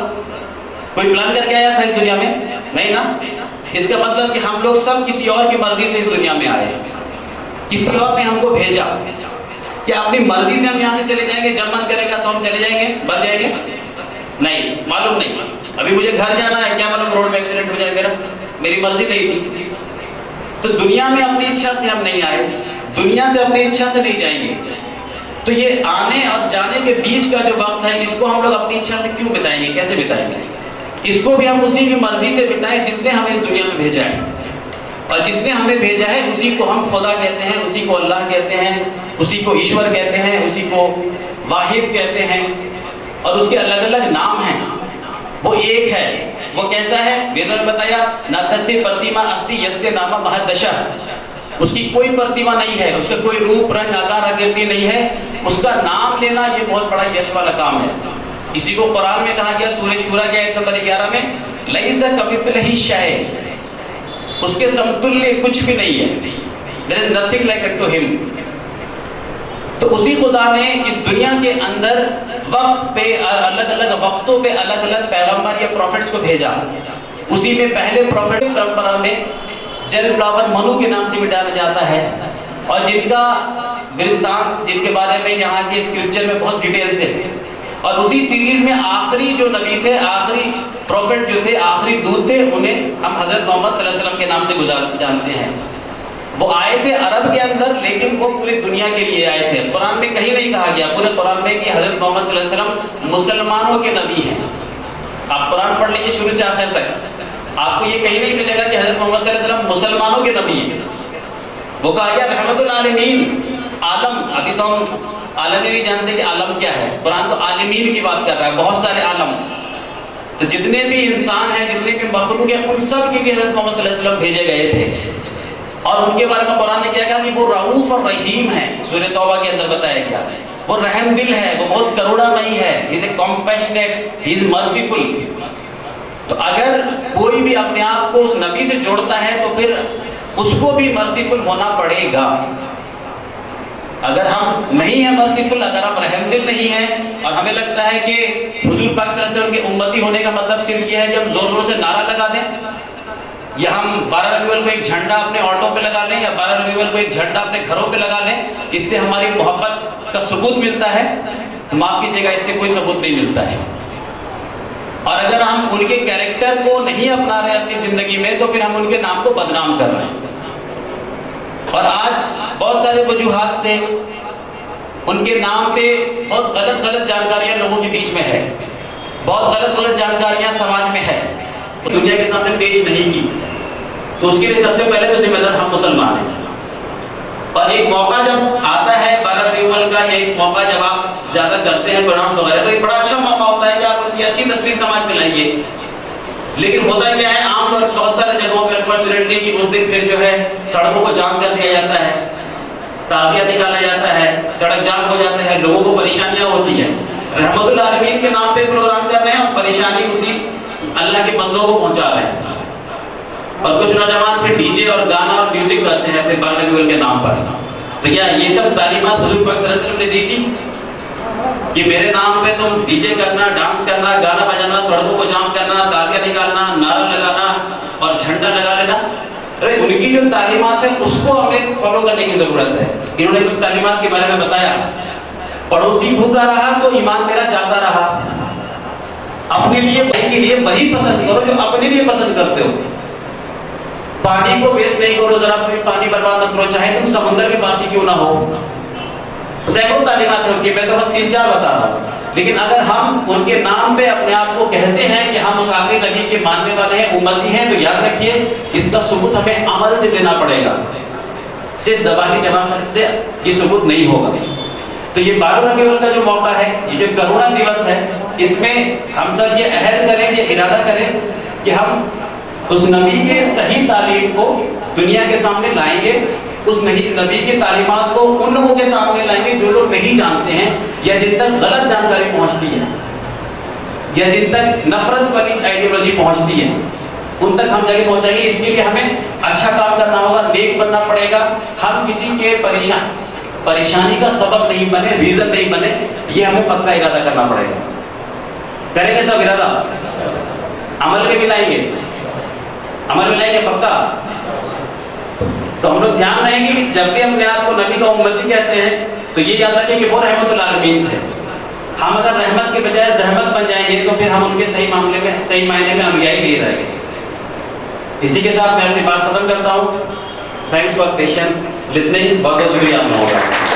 कोई प्लान करके आया था इस दुनिया में? नहीं ना। इसका मतलब कि हम लोग सब किसी और की मर्जी से इस दुनिया में आए, किसी और ने हमको भेजा। क्या अपनी मर्जी से हम यहाँ से चले जाएंगे? जब मन करेगा तो हम चले जाएंगे, मर जाएंगे? नहीं, मालूम नहीं। अभी मुझे घर जाना है, क्या मालूम रोड में एक्सीडेंट हो जाए मेरा, मेरी मर्जी नहीं थी। तो दुनिया में अपनी इच्छा से हम नहीं आए, दुनिया से अपनी इच्छा से नहीं जाएंगे। तो ये आने और जाने के बीच का जो वक्त है, इसको हम लोग अपनी इच्छा से क्यों बिताएंगे, कैसे बिताएंगे? इसको भी हम उसी की मर्जी से बिताएं जिसने हमें इस दुनिया में भेजा है। और जिसने हमें भेजा है उसी को हम खुदा कहते हैं, उसी को अल्लाह कहते हैं, उसी को ईश्वर कहते हैं, उसी को वाहिद कहते हैं, और उसके अलग अलग नाम हैं। वो एक है। वो कैसा है? वेदों ने बताया, न तस्य प्रतिमा अस्ति यस्य नाम महदशा। उसकी कोई प्रतिमा नहीं है, उसका कोई रूप रंग आकार आकृति नहीं है। उसका नाम लेना ये बहुत बड़ा यश वाला काम है। इसी को कुरान में कहा गया, सूरह शूरा के आयत नंबर 11 में, लैसा कमिस्लिही शै, उसके समतुल्य कुछ भी नहीं है। There is nothing like unto him. तो उसी खुदा ने इस दुनिया के अंदर वक्त पे अलग अलग वक्तों पे अलग अलग पैगंबर या प्रॉफिट्स को भेजा। उसी में पहले प्रॉफिट परंपरा में जल फ्लावर मनु के नाम से भी जाना जाता है, और जिनका वृत्तांत, जिनके बारे में यहाँ के स्क्रिप्चर में बहुत डिटेल से है। और उसी सीरीज में आखिरी जो नबी थे, आखिरी प्रॉफिट जो थे, आखिरी दूत थे, उन्हें हम हजरत मोहम्मद सल्लल्लाहु अलैहि वसल्लम के नाम से जानते हैं। वो आए थे अरब के अंदर, लेकिन वो पूरी दुनिया के लिए आए थे। कुरान में कहीं नहीं कहा गया पूरे कुरान में कि हजरत मोहम्मद सल्लल्लाहु अलैहि वसल्लम मुसलमानों के नबी हैं। आप कुरान पढ़ लीजिए शुरू से आखिर तक, आपको ये कहीं नहीं मिलेगा कि हजरत मोहम्मद सल्लल्लाहु अलैहि वसल्लम मुसलमानों के नबी हैं। वो कहा गया रहमतुल आलमीन, आलम। अभी तो हम आलम ही नहीं जानते कि आलम क्या है। कुरान तो आलमीन की बात कर रहा है, बहुत सारे आलम। तो जितने भी इंसान हैं, जितने भी मखलूक हैं, उन सब के लिए हजरत मोहम्मद सल्लल्लाहु अलैहि वसल्लम भेजे गए थे। और उनके बारे में कुरान ने क्या कहा कि वो रऊफ और रहीम है। सूरह तौबा के अंदर बताया गया, वो रहमदिल है, वो बहुत करुणामयी है। He is a compassionate, he is merciful. तो अगर कोई भी अपने आप को उस नबी से जोड़ता है तो फिर उसको भी मर्सीफुल होना पड़ेगा। अगर हम नहीं है मर्सीफुल, अगर हम रहमदिल नहीं है, और हमें लगता है कि हुजूर पाक सल्लल्लाहु अलैहि वसल्लम के उम्मती होने का मतलब सिर्फ ये है कि हम जोर जोर से नारा लगा दें, या हम 12 रबीउल को एक झंडा अपने ऑटो पे लगा लें, या 12 रबीउल को एक झंडा अपने घरों पे लगा लें, इससे हमारी मोहब्बत का सबूत मिलता है, तो माफ कीजिएगा, इससे कोई सबूत नहीं मिलता है। और अगर हम उनके कैरेक्टर को नहीं अपना रहे अपनी जिंदगी में, तो फिर हम उनके नाम को बदनाम कर रहे हैं। और आज बहुत सारे वजूहात से उनके नाम पे बहुत गलत गलत जानकारियां लोगों के बीच में है, बहुत गलत गलत जानकारियां समाज में है, दुनिया के सामने पेश नहीं की। तो उसके लिए सबसे पहले तो जिम्मेदार हम मुसलमान हैं। और एक मौका जब आता है 12 रबीउल का, या एक मौका जब आप ज्यादा करते हैं प्रोग्राम्स वगैरह, तो एक बड़ा अच्छा मौका होता है कि आप उनकी अच्छी तस्वीर समाज में लाइए। लेकिन होता क्या है, आमतौर पर बहुत सारे जगहों पर अनफॉर्चुनेटली कि उस दिन फिर जो है सड़कों को जाम कर दिया जाता है, ताजिया निकाला जाता है, सड़क जाम हो जाते हैं, लोगों को परेशानियां होती है। रहमतुल आलमीन के नाम पे प्रोग्राम कर रहे हैं और परेशानी उसी अल्लाह के बंदों को पहुंचा रहे हैं। और कुछ नौजवान फिर डीजे और गाना और म्यूजिक करते हैं फिर 12 रबीउल के नाम पर। तो क्या ये सब तालीमात हुजूर पाक सल्लल्लाहु अलैहि वसल्लम ने दी थी कि मेरे नाम पे तुम डीजे करना, डांस करना, गाना बजाना, सड़कों को जाम करना, ताजिया निकालना, नारा लगाना और झंडा लगा लेना? अरे उनकी जो तालीमात है उसको हमें फॉलो करने की जरूरत है। इन्होंने कुछ तालीमात के बारे में बताया, पड़ोसी भूखा रहा तो ईमान मेरा जाता रहा। अपने लिए के लिए वही पसंद करो जो अपने लिए पसंद करते हो। पानी को वेस्ट नहीं करो, जरा भी पानी बर्बाद मत करो, चाहे तुम समुद्र के पास ही क्यों ना हो। सैकड़ों तालीमात है उनकी, मैं तो बस 3-4 बता रहा हूँ। लेकिन अगर हम उनके नाम पे अपने आप को कहते हैं कि हम उस आखिरी नबी के मानने वाले हैं, उम्मती हैं, तो याद रखिए इसका सबूत हमें अमल से देना पड़ेगा, सिर्फ ज़बानी जवाब से ये सबूत नहीं होगा। तो ये 12 रबीउल का जो मौका है, ये जो करुणा दिवस है, इसमें हम सब ये अहद करें, ये इरादा करें कि हम उस नबी के सही तालीम को दुनिया के सामने लाएंगे, उस नबी की तालीमात को उन लोगों के सामने लाएंगे जो लोग नहीं जानते हैं, या जिन तक गलत जानकारी पहुंचती है, या जिन तक नफरत वाली आइडियोलॉजी पहुंचती है, उन तक हम जाके पहुंचाएंगे। इसके लिए हमें अच्छा काम करना होगा, नेक बनना पड़ेगा। हम किसी के परेशानी का सबब नहीं बने, रीजन नहीं बने, ये हमें पक्का इरादा करना पड़ेगा। करेंगे सब इरादा, अमल में भी लाएंगे, अमल में लाएंगे पक्का। तो हम लोग ध्यान रहेंगे कि जब भी अपने आप को नबी का उम्मती कहते हैं तो ये याद रखें कि वो रहमतुल आलमीन थे। हम अगर रहमत के बजाय जहमत बन जाएंगे तो फिर हम उनके सही मामले में, सही मायने में अनुयायी नहीं रहेंगे। इसी के साथ मैं अपनी बात खत्म करता हूँ। Thanks for patience listening. बहुत बहुत शुक्रिया आप लोगों का।